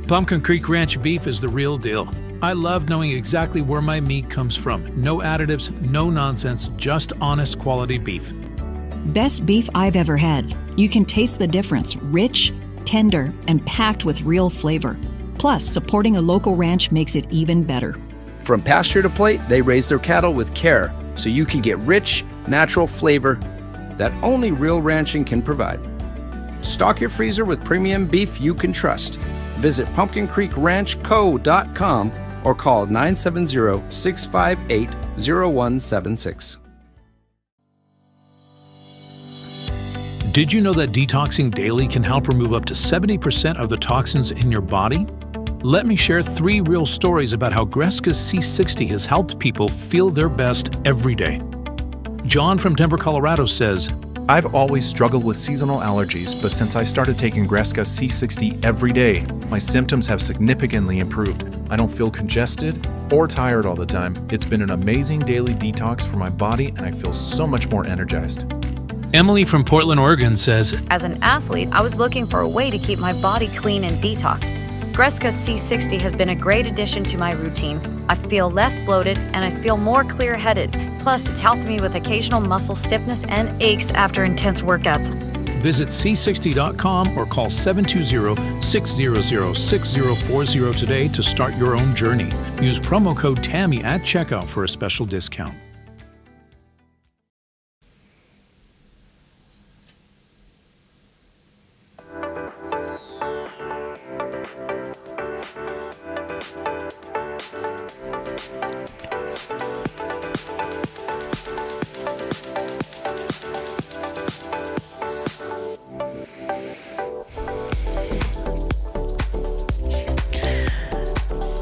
Pumpkin Creek Ranch beef is the real deal. I love knowing exactly where my meat comes from. No additives, no nonsense, just honest quality beef. Best beef I've ever had. You can taste the difference. Rich, tender, and packed with real flavor. Plus, supporting a local ranch makes it even better. From pasture to plate, they raise their cattle with care, so you can get rich, natural flavor that only real ranching can provide. Stock your freezer with premium beef you can trust. Visit pumpkincreekranchco.com or call 970-658-0176. Did you know that detoxing daily can help remove up to 70% of the toxins in your body? Let me share 3 real stories about how Greska's C60 has helped people feel their best every day. John from Denver, Colorado says, I've always struggled with seasonal allergies, but since I started taking Greska C60 every day, my symptoms have significantly improved. I don't feel congested or tired all the time. It's been an amazing daily detox for my body, and I feel so much more energized. Emily from Portland, Oregon says, As an athlete, I was looking for a way to keep my body clean and detoxed. Greska C60 has been a great addition to my routine. I feel less bloated and I feel more clear-headed. Plus, it's helped me with occasional muscle stiffness and aches after intense workouts. Visit c60.com or call 720-600-6040 today to start your own journey. Use promo code TAMMY at checkout for a special discount.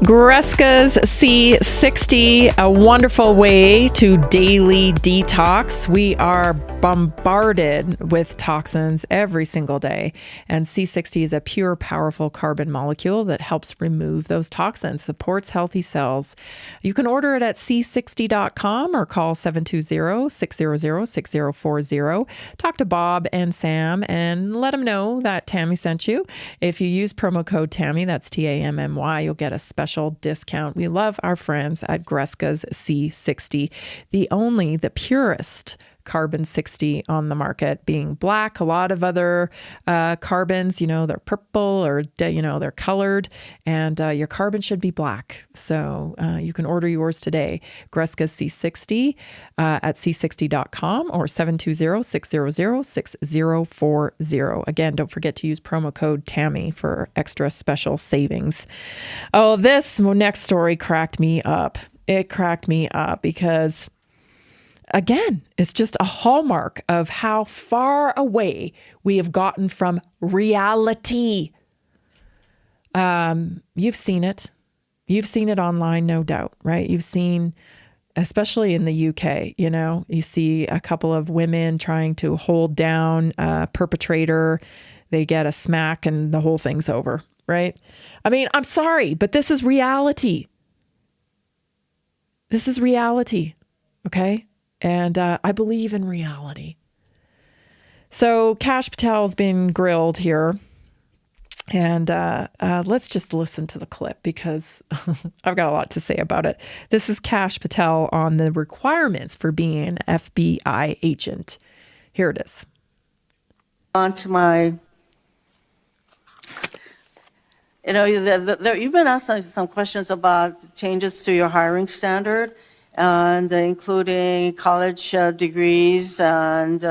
Greska's C60, a wonderful way to daily detox. We are bombarded with toxins every single day, and C60 is a pure, powerful carbon molecule that helps remove those toxins, supports healthy cells. You can order it at c60.com or call 720-600-6040. Talk to Bob and Sam and let them know that Tammy sent you. If you use promo code Tammy, that's TAMMY, you'll get a special discount. We love our friends at Greska's C60, the purest carbon 60 on the market, being black. A lot of other carbons, they're purple or, they're colored, and your carbon should be black. So you can order yours today. Greska's C60 at c60.com or 720-600-6040. Again, don't forget to use promo code TAMMY for extra special savings. Oh, this next story cracked me up. It cracked me up because, again, it's just a hallmark of how far away we have gotten from reality. You've seen it. You've seen it online, no doubt, right? You've seen, especially in the UK, you see a couple of women trying to hold down a perpetrator. They get a smack and the whole thing's over, right? I mean, I'm sorry, but this is reality. This is reality, okay? And I believe in reality. So Kash Patel's been grilled here. And let's just listen to the clip because I've got a lot to say about it. This is Kash Patel on the requirements for being an FBI agent. Here it is. On to my, you've been asked some questions about changes to your hiring standard, and including college degrees and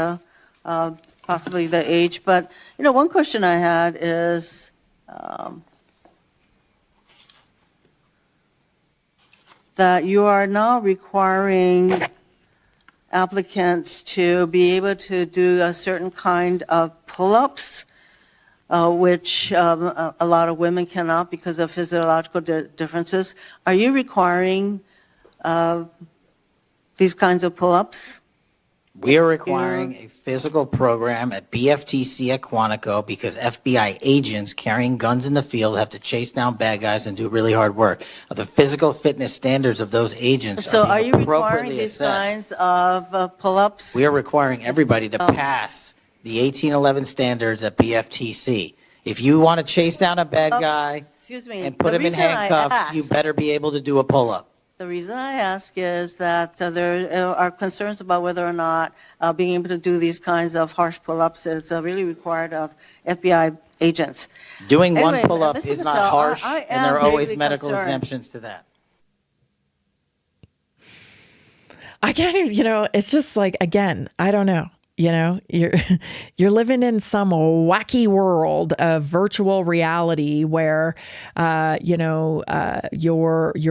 possibly the age. But, one question I had is that you are now requiring applicants to be able to do a certain kind of pull-ups, which a lot of women cannot because of physiological differences. Are you requiring these kinds of pull-ups? We are requiring a physical program at BFTC at Quantico because FBI agents carrying guns in the field have to chase down bad guys and do really hard work. The physical fitness standards of those agents So are are being you requiring appropriately these assessed. kinds of pull-ups? We are requiring everybody to pass the 1811 standards at BFTC. If you want to chase down a bad guy and put him in handcuffs, you better be able to do a pull-up. The reason I ask is that there are concerns about whether or not being able to do these kinds of harsh pull-ups is really required of FBI agents. Doing Anyway, one pull-up Mr. is not Patel, harsh, I and there are am always deeply medical concerned. exemptions to that. I can't even, it's just like, again, I don't know. You're living in some wacky world of virtual reality where, your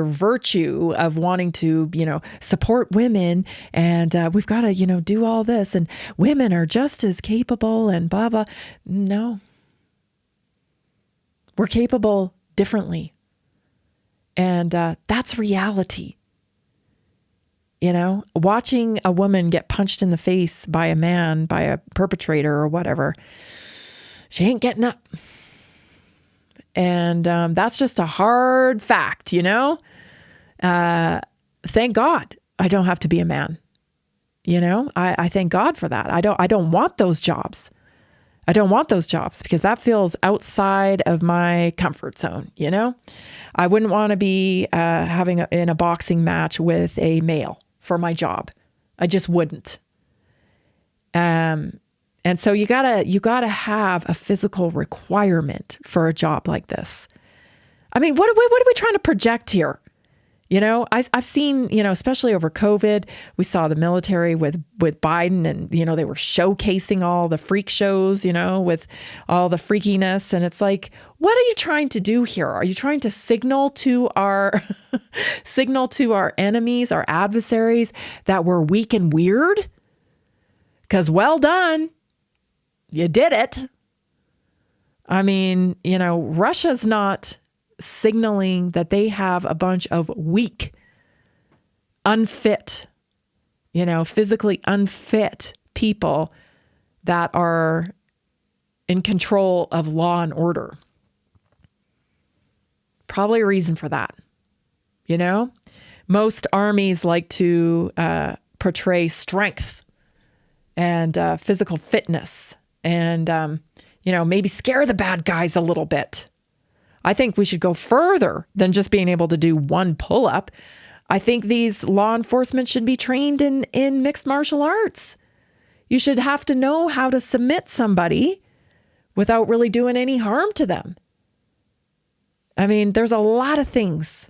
virtue of wanting to, support women and we've got to, do all this and women are just as capable and blah, blah. No. We're capable differently. And that's reality. Watching a woman get punched in the face by a man, by a perpetrator or whatever, she ain't getting up. And that's just a hard fact, Thank God I don't have to be a man. I thank God for that. I don't want those jobs. I don't want those jobs because that feels outside of my comfort zone, I wouldn't want to be in a boxing match with a male for my job. I just wouldn't. And so you gotta have a physical requirement for a job like this. I mean, what are we trying to project here? I've seen, especially over COVID, we saw the military with Biden and, they were showcasing all the freak shows, with all the freakiness. And it's like, what are you trying to do here? Are you trying to signal to our enemies, our adversaries that we're weak and weird? Because well done. You did it. I mean, Russia's not signaling that they have a bunch of weak, unfit, physically unfit people that are in control of law and order. Probably a reason for that. Most armies like to portray strength and physical fitness and, maybe scare the bad guys a little bit. I think we should go further than just being able to do one pull-up. I think these law enforcement should be trained in mixed martial arts. You should have to know how to submit somebody without really doing any harm to them. I mean, there's a lot of things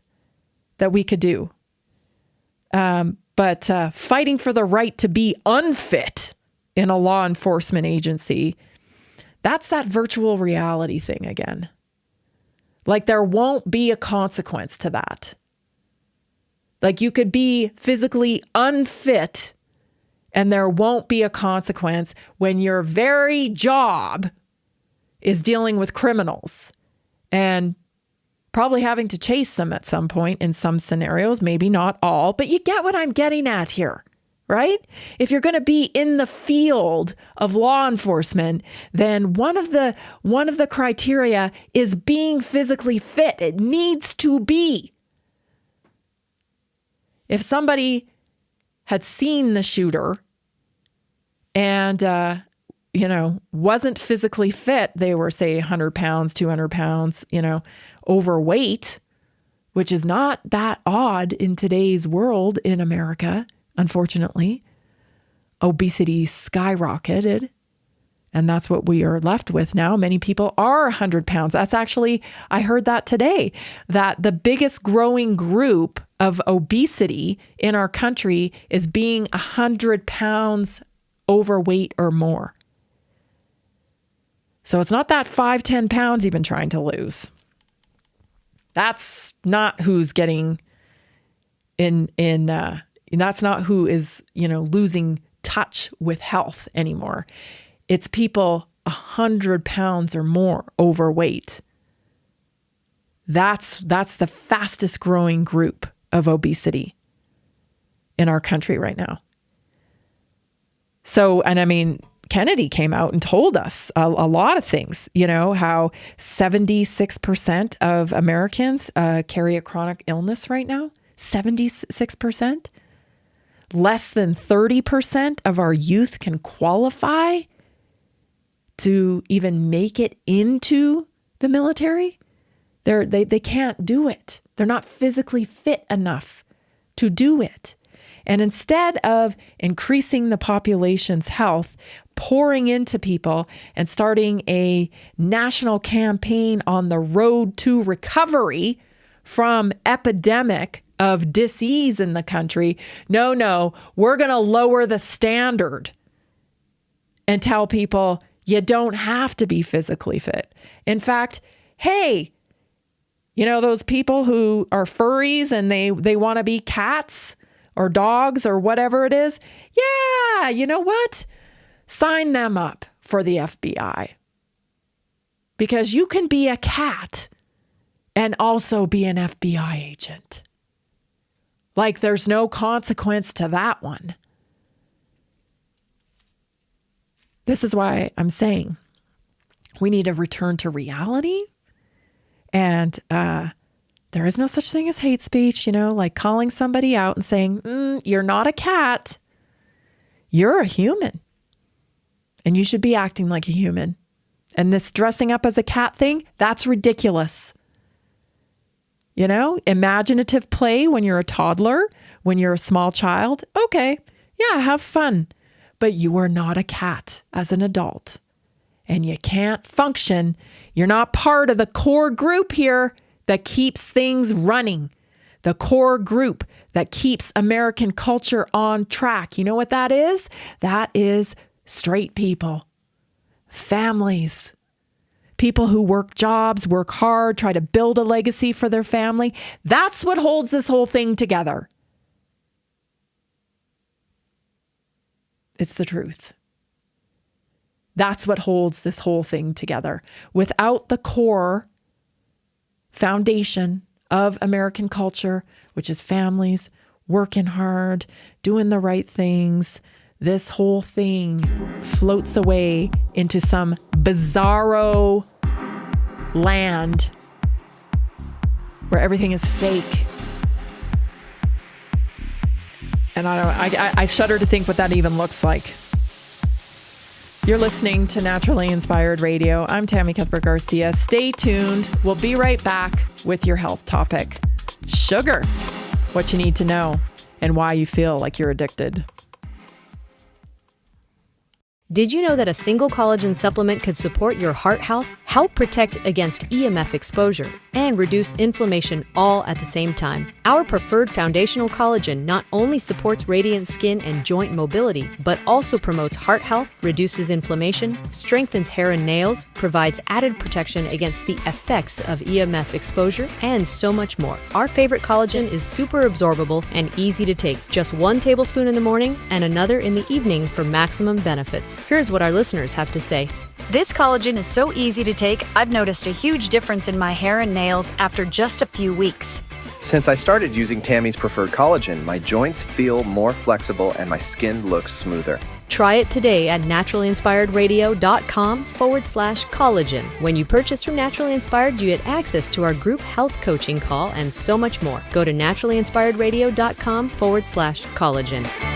that we could do. But fighting for the right to be unfit in a law enforcement agency, that's that virtual reality thing again. Like there won't be a consequence to that. Like you could be physically unfit and there won't be a consequence when your very job is dealing with criminals and probably having to chase them at some point in some scenarios, maybe not all, but you get what I'm getting at here, right? If you're going to be in the field of law enforcement, then one of the criteria is being physically fit. It needs to be. If somebody had seen the shooter and, wasn't physically fit, they were, say, 100 pounds, 200 pounds, overweight, which is not that odd in today's world in America. Unfortunately, obesity skyrocketed, and that's what we are left with now. Many people are 100 pounds. That's actually, I heard that today, that the biggest growing group of obesity in our country is being 100 pounds overweight or more. So it's not that 5-10 pounds you've been trying to lose. That's not who's getting that's not who is, losing touch with health anymore. It's people 100 pounds or more overweight. That's the fastest growing group of obesity in our country right now. So, and I mean, Kennedy came out and told us a lot of things, how 76% of Americans carry a chronic illness right now. 76%. Less than 30% of our youth can qualify to even make it into the military. They can't do it. They're not physically fit enough to do it. And instead of increasing the population's health, pouring into people and starting a national campaign on the road to recovery from epidemic of disease in the country, no, we're going to lower the standard and tell people you don't have to be physically fit. In fact, hey, those people who are furries and they want to be cats or dogs or whatever it is, yeah, you know what? Sign them up for the FBI. Because you can be a cat and also be an FBI agent. Like there's no consequence to that one. This is why I'm saying we need to return to reality. And there is no such thing as hate speech, like calling somebody out and saying, you're not a cat. You're a human. And you should be acting like a human. And this dressing up as a cat thing, that's ridiculous. Imaginative play when you're a toddler, when you're a small child. Okay, yeah, have fun. But you are not a cat as an adult. And you can't function. You're not part of the core group here that keeps things running. The core group that keeps American culture on track. You know what that is? That is straight people, families, people who work jobs, work hard, try to build a legacy for their family. That's what holds this whole thing together. It's the truth. That's what holds this whole thing together. Without the core foundation of American culture, which is families, working hard, doing the right things, this whole thing floats away into some bizarro land where everything is fake. And I shudder to think what that even looks like. You're listening to Naturally Inspired Radio. I'm Tammy Cuthbert Garcia. Stay tuned. We'll be right back with your health topic. Sugar, what you need to know and why you feel like you're addicted. Did you know that a single collagen supplement could support your heart health, help protect against EMF exposure, and reduce inflammation all at the same time? Our preferred foundational collagen not only supports radiant skin and joint mobility, but also promotes heart health, reduces inflammation, strengthens hair and nails, provides added protection against the effects of EMF exposure, and so much more. Our favorite collagen is super absorbable and easy to take. Just 1 tablespoon in the morning and another in the evening for maximum benefits. Here's what our listeners have to say. This collagen is so easy to take, I've noticed a huge difference in my hair and nails after just a few weeks. Since I started using Tammy's preferred collagen, my joints feel more flexible and my skin looks smoother. Try it today at naturallyinspiredradio.com/collagen. When you purchase from Naturally Inspired, you get access to our group health coaching call and so much more. Go to naturallyinspiredradio.com/collagen.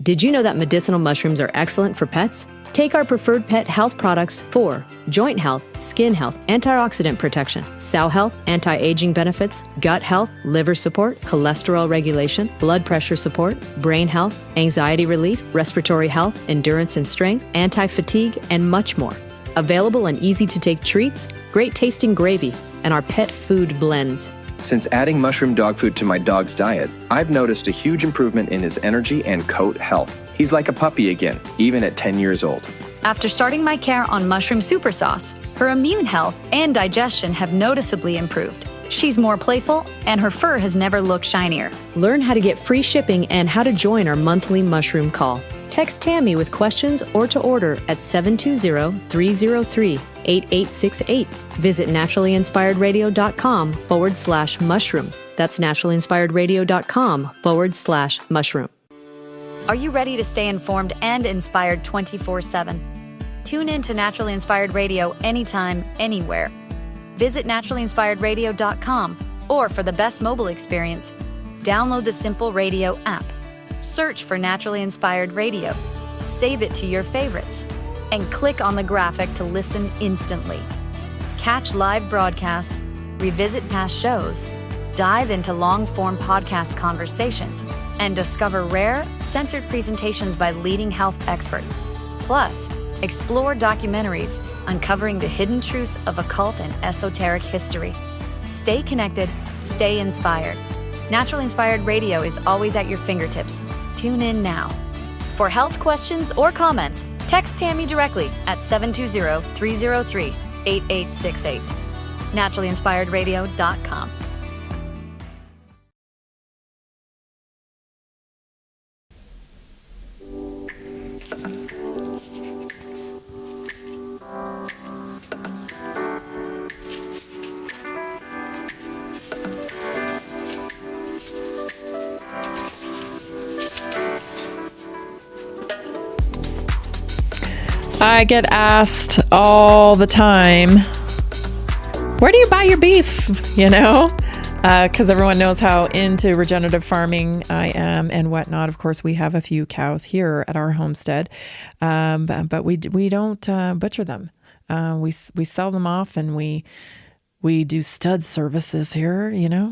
Did you know that medicinal mushrooms are excellent for pets? Take our preferred pet health products for joint health, skin health, antioxidant protection, sow health, anti-aging benefits, gut health, liver support, cholesterol regulation, blood pressure support, brain health, anxiety relief, respiratory health, endurance and strength, anti-fatigue, and much more. Available in easy-to-take treats, great-tasting gravy, and our pet food blends. Since adding mushroom dog food to my dog's diet, I've noticed a huge improvement in his energy and coat health. He's like a puppy again, even at 10 years old. After starting my care on mushroom super sauce, her immune health and digestion have noticeably improved. She's more playful, and her fur has never looked shinier. Learn how to get free shipping and how to join our monthly mushroom call. Text Tammy with questions or to order at 720-303-8868. Visit naturallyinspiredradio.com/mushroom. That's naturallyinspiredradio.com/mushroom. Are you ready to stay informed and inspired 24/7? Tune in to Naturally Inspired Radio anytime, anywhere. Visit naturallyinspiredradio.com, or for the best mobile experience, download the Simple Radio app. Search for Naturally Inspired Radio, save it to your favorites, and click on the graphic to listen instantly. Catch live broadcasts, revisit past shows, dive into long-form podcast conversations, and discover rare, censored presentations by leading health experts. Plus, explore documentaries uncovering the hidden truths of occult and esoteric history. Stay connected, stay inspired. Naturally Inspired Radio is always at your fingertips. Tune in now. For health questions or comments, text Tammy directly at 720-303-8868. naturallyinspiredradio.com. I get asked all the time, where do you buy your beef? Because everyone knows how into regenerative farming I am and whatnot. Of course, we have a few cows here at our homestead, but we don't butcher them. We sell them off, and we do stud services here.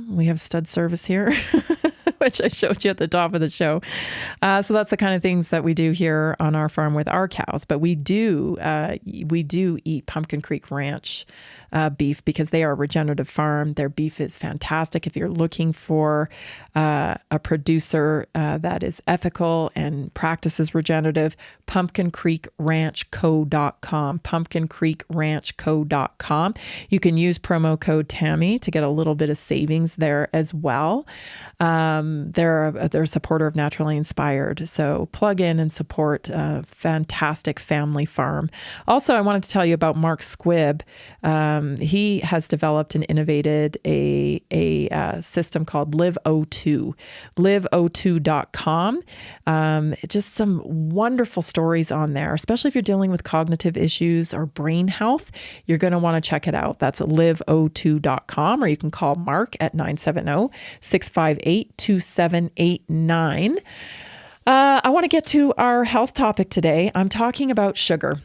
We have stud service here. Which I showed you at the top of the show. So that's the kind of things that we do here on our farm with our cows. But we do eat Pumpkin Creek Ranch beef because they are a regenerative farm. Their beef is fantastic. If you're looking for a producer that is ethical and practices regenerative, pumpkincreekranchco.com, pumpkincreekranchco.com. You can use promo code Tammy to get a little bit of savings there as well. They're a supporter of Naturally Inspired. So plug in and support a fantastic family farm. Also, I wanted to tell you about Mark Squibb. He has developed and innovated a system called LiveO2, liveO2.com. Just some wonderful stories on there, especially if you're dealing with cognitive issues or brain health. You're going to want to check it out. That's liveO2.com, or you can call Mark at 970-658-2789. I want to get to our health topic today. I'm talking about sugar.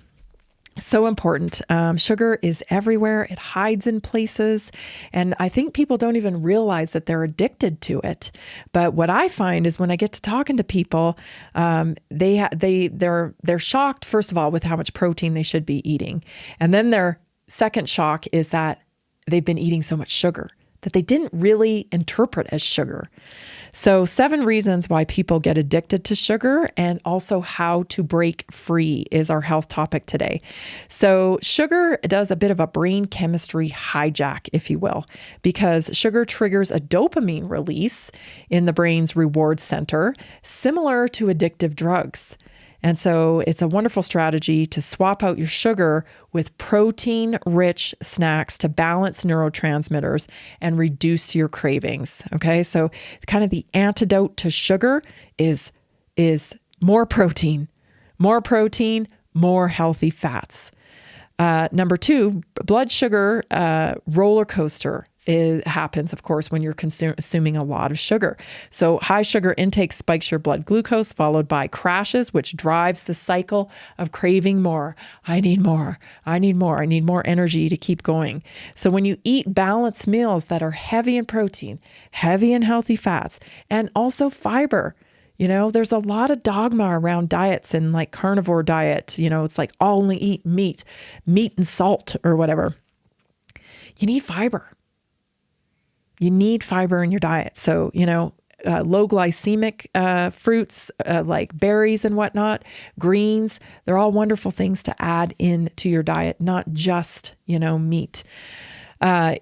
So important. Sugar is everywhere. It hides in places. And I think people don't even realize that they're addicted to it. But what I find is when I get to talking to people, they're shocked, first of all, with how much protein they should be eating. And then their second shock is that they've been eating so much sugar that they didn't really interpret as sugar. So 7 reasons why people get addicted to sugar, and also how to break free is our health topic today. So sugar does a bit of a brain chemistry hijack, if you will, because sugar triggers a dopamine release in the brain's reward center, similar to addictive drugs. And so it's a wonderful strategy to swap out your sugar with protein-rich snacks to balance neurotransmitters and reduce your cravings. Okay, so kind of the antidote to sugar is more protein, more healthy fats. Number 2, blood sugar roller coaster. It happens, of course, when you're consuming a lot of sugar. So high sugar intake spikes your blood glucose, followed by crashes, which drives the cycle of craving more. I need more. I need more. I need more energy to keep going. So when you eat balanced meals that are heavy in protein, heavy in healthy fats, and also fiber, there's a lot of dogma around diets and like carnivore diet. It's like only eat meat and salt or whatever. You need fiber. You need fiber in your diet. So, low glycemic fruits like berries and whatnot, greens. They're all wonderful things to add into your diet, not just, meat.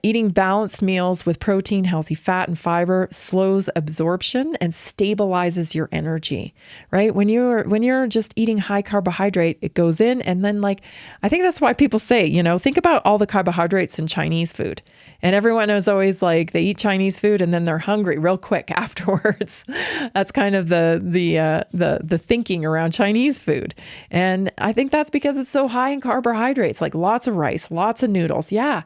Eating balanced meals with protein, healthy fat, and fiber slows absorption and stabilizes your energy, right? When you're just eating high carbohydrate, it goes in, and then I think that's why people say, think about all the carbohydrates in Chinese food. And everyone is always like, they eat Chinese food and then they're hungry real quick afterwards. That's kind of the thinking around Chinese food. And I think that's because it's so high in carbohydrates, like lots of rice, lots of noodles. Yeah.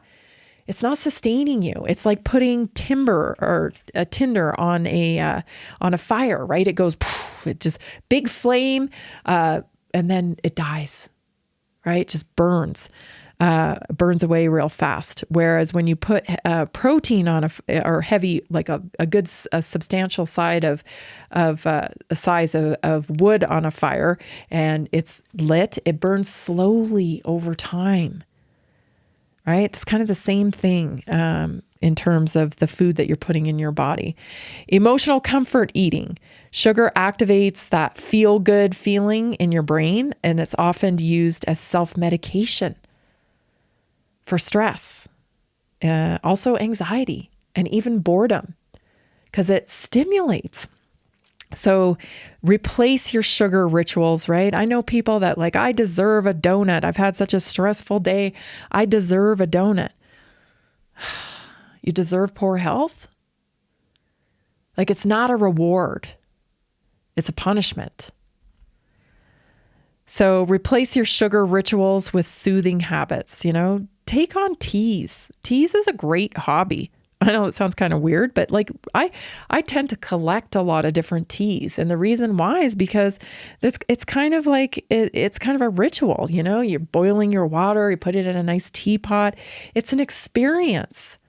It's not sustaining you. It's like putting tinder on a fire, right? It goes, it just big flame, and then it dies, right? It just burns away real fast. Whereas when you put protein on or heavy, like a good substantial side of a size of wood on a fire, and it's lit, it burns slowly over time. Right? It's kind of the same thing in terms of the food that you're putting in your body. Emotional comfort eating. Sugar activates that feel-good feeling in your brain, and it's often used as self-medication for stress, also anxiety, and even boredom, because it stimulates. So replace your sugar rituals, right? I know people that I deserve a donut. I've had such a stressful day. I deserve a donut. You deserve poor health? It's not a reward. It's a punishment. So replace your sugar rituals with soothing habits, Take on teas. Teas is a great hobby. I know it sounds kind of weird, but I tend to collect a lot of different teas. And the reason why is because it's kind of it's kind of a ritual, You're boiling your water, you put it in a nice teapot. It's an experience.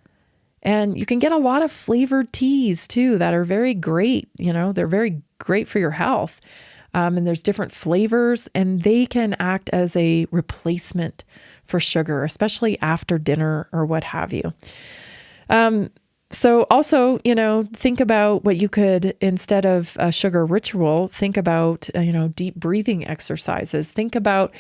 And you can get a lot of flavored teas too that are very great. They're very great for your health. And there's different flavors, and they can act as a replacement for sugar, especially after dinner or what have you. So also, think about what you could, instead of a sugar ritual, think about, deep breathing exercises. Think about,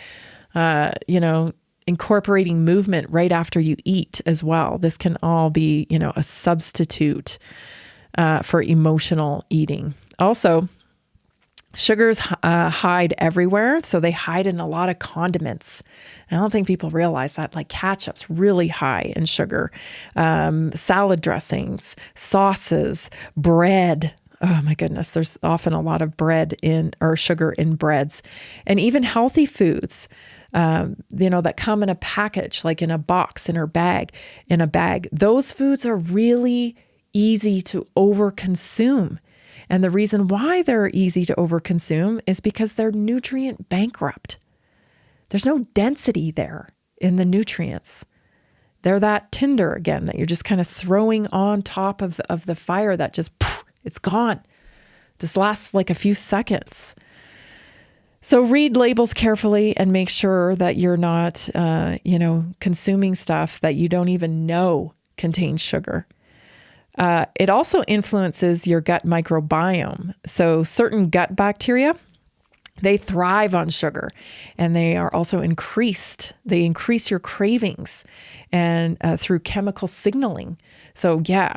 incorporating movement right after you eat as well. This can all be, a substitute for emotional eating. Also, sugars hide everywhere, so they hide in a lot of condiments. I don't think people realize that, ketchup's really high in sugar. Salad dressings, sauces, bread. Oh my goodness, there's often a lot of sugar in breads. And even healthy foods, that come in a package, like in a box, in a bag. Those foods are really easy to overconsume. And the reason why they're easy to overconsume is because they're nutrient bankrupt. There's no density there in the nutrients. They're that tinder again that you're just kind of throwing on top of the fire that just, it's gone. This lasts a few seconds. So read labels carefully and make sure that you're not, consuming stuff that you don't even know contains sugar. It also influences your gut microbiome. So certain gut bacteria, they thrive on sugar, and they are also increased. They increase your cravings and through chemical signaling. So yeah,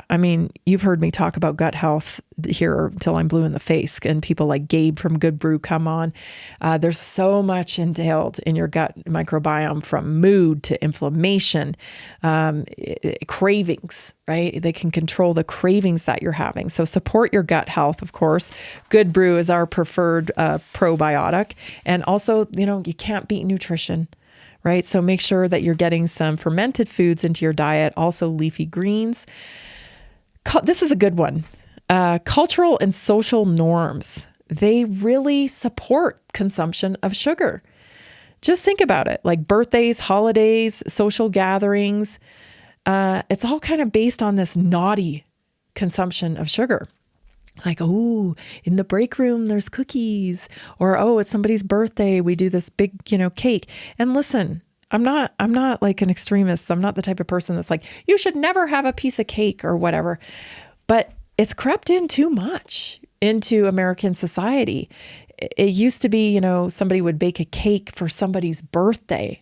you've heard me talk about gut health here until I'm blue in the face, and people like Gabe from Good Brew come on. There's so much entailed in your gut microbiome, from mood to inflammation, cravings, right? They can control the cravings that you're having. So support your gut health, of course. Good Brew is our preferred probiotic. And also, you can't beat nutrition, right? So make sure that you're getting some fermented foods into your diet, also leafy greens. This is a good one. Cultural and social norms, they really support consumption of sugar. Just think about it, like birthdays, holidays, social gatherings. It's all kind of based on this naughty consumption of sugar. Like, oh, in the break room, there's cookies, or, oh, it's somebody's birthday, we do this big, cake. And listen, I'm not like an extremist. I'm not the type of person that's like, you should never have a piece of cake or whatever. But it's crept in too much into American society. It used to be, somebody would bake a cake for somebody's birthday.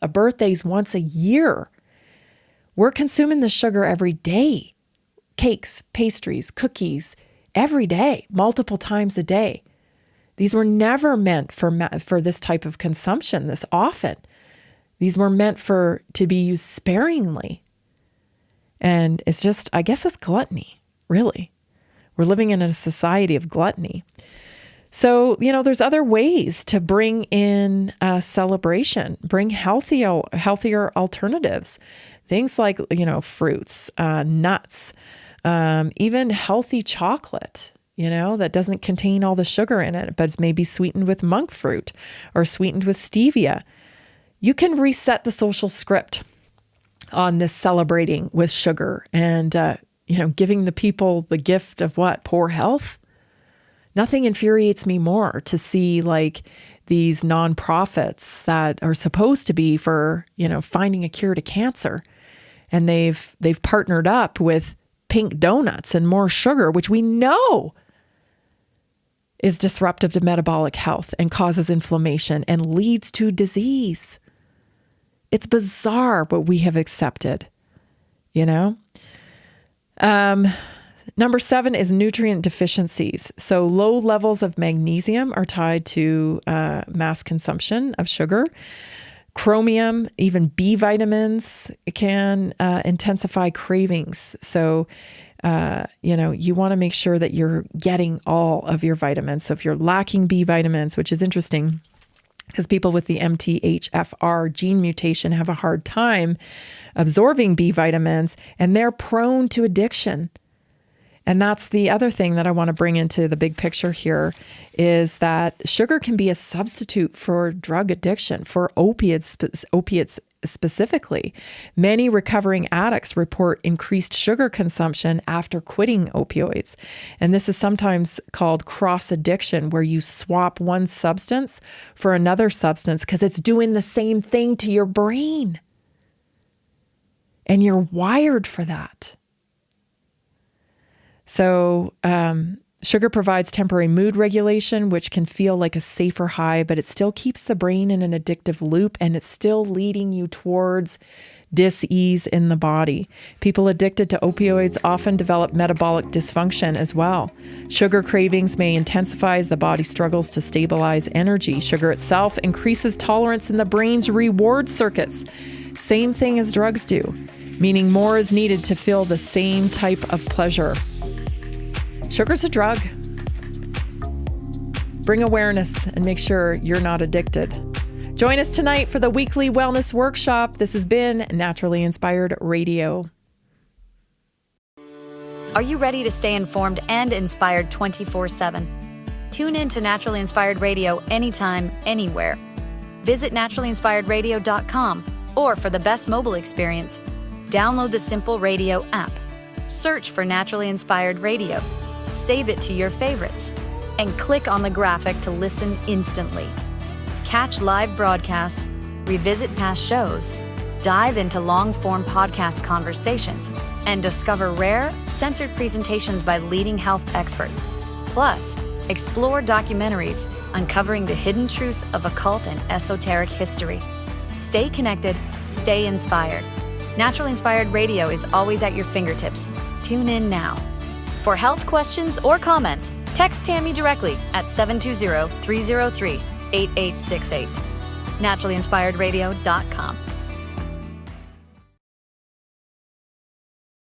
A birthday's once a year. We're consuming the sugar every day. Cakes, pastries, cookies, every day, multiple times a day. These were never meant for this type of consumption this often. These were meant to be used sparingly. And it's just, I guess it's gluttony, really. We're living in a society of gluttony. So, there's other ways to bring in celebration, bring healthier alternatives. Things like, fruits, nuts, even healthy chocolate, that doesn't contain all the sugar in it, but it's maybe sweetened with monk fruit or sweetened with stevia. You can reset the social script on this celebrating with sugar and, giving the people the gift of what? Poor health? Nothing infuriates me more to see these nonprofits that are supposed to be for, finding a cure to cancer. And they've partnered up with pink donuts and more sugar, which we know is disruptive to metabolic health and causes inflammation and leads to disease. It's bizarre what we have accepted, Number 7 is nutrient deficiencies. So low levels of magnesium are tied to mass consumption of sugar. Chromium, even B vitamins can intensify cravings. So, you want to make sure that you're getting all of your vitamins. So if you're lacking B vitamins, which is interesting because people with the MTHFR gene mutation have a hard time absorbing B vitamins and they're prone to addiction. And that's the other thing that I want to bring into the big picture here is that sugar can be a substitute for drug addiction, for opiates specifically. Many recovering addicts report increased sugar consumption after quitting opioids. And this is sometimes called cross addiction, where you swap one substance for another substance because it's doing the same thing to your brain. And you're wired for that. So sugar provides temporary mood regulation, which can feel like a safer high, but it still keeps the brain in an addictive loop, and it's still leading you towards dis-ease in the body. People addicted to opioids often develop metabolic dysfunction as well. Sugar cravings may intensify as the body struggles to stabilize energy. Sugar itself increases tolerance in the brain's reward circuits. Same thing as drugs do, meaning more is needed to feel the same type of pleasure. Sugar's a drug. Bring awareness and make sure you're not addicted. Join us tonight for the weekly wellness workshop. This has been Naturally Inspired Radio. Are you ready to stay informed and inspired 24/7? Tune in to Naturally Inspired Radio anytime, anywhere. Visit naturallyinspiredradio.com, or for the best mobile experience, download the Simple Radio app. Search for Naturally Inspired Radio. Save it to your favorites, and click on the graphic to listen instantly. Catch live broadcasts, revisit past shows, dive into long-form podcast conversations, and discover rare, censored presentations by leading health experts. Plus, explore documentaries uncovering the hidden truths of occult and esoteric history. Stay connected, stay inspired. Naturally Inspired Radio is always at your fingertips. Tune in now. For health questions or comments, text Tammy directly at 720-303-8868. naturallyinspiredradio.com.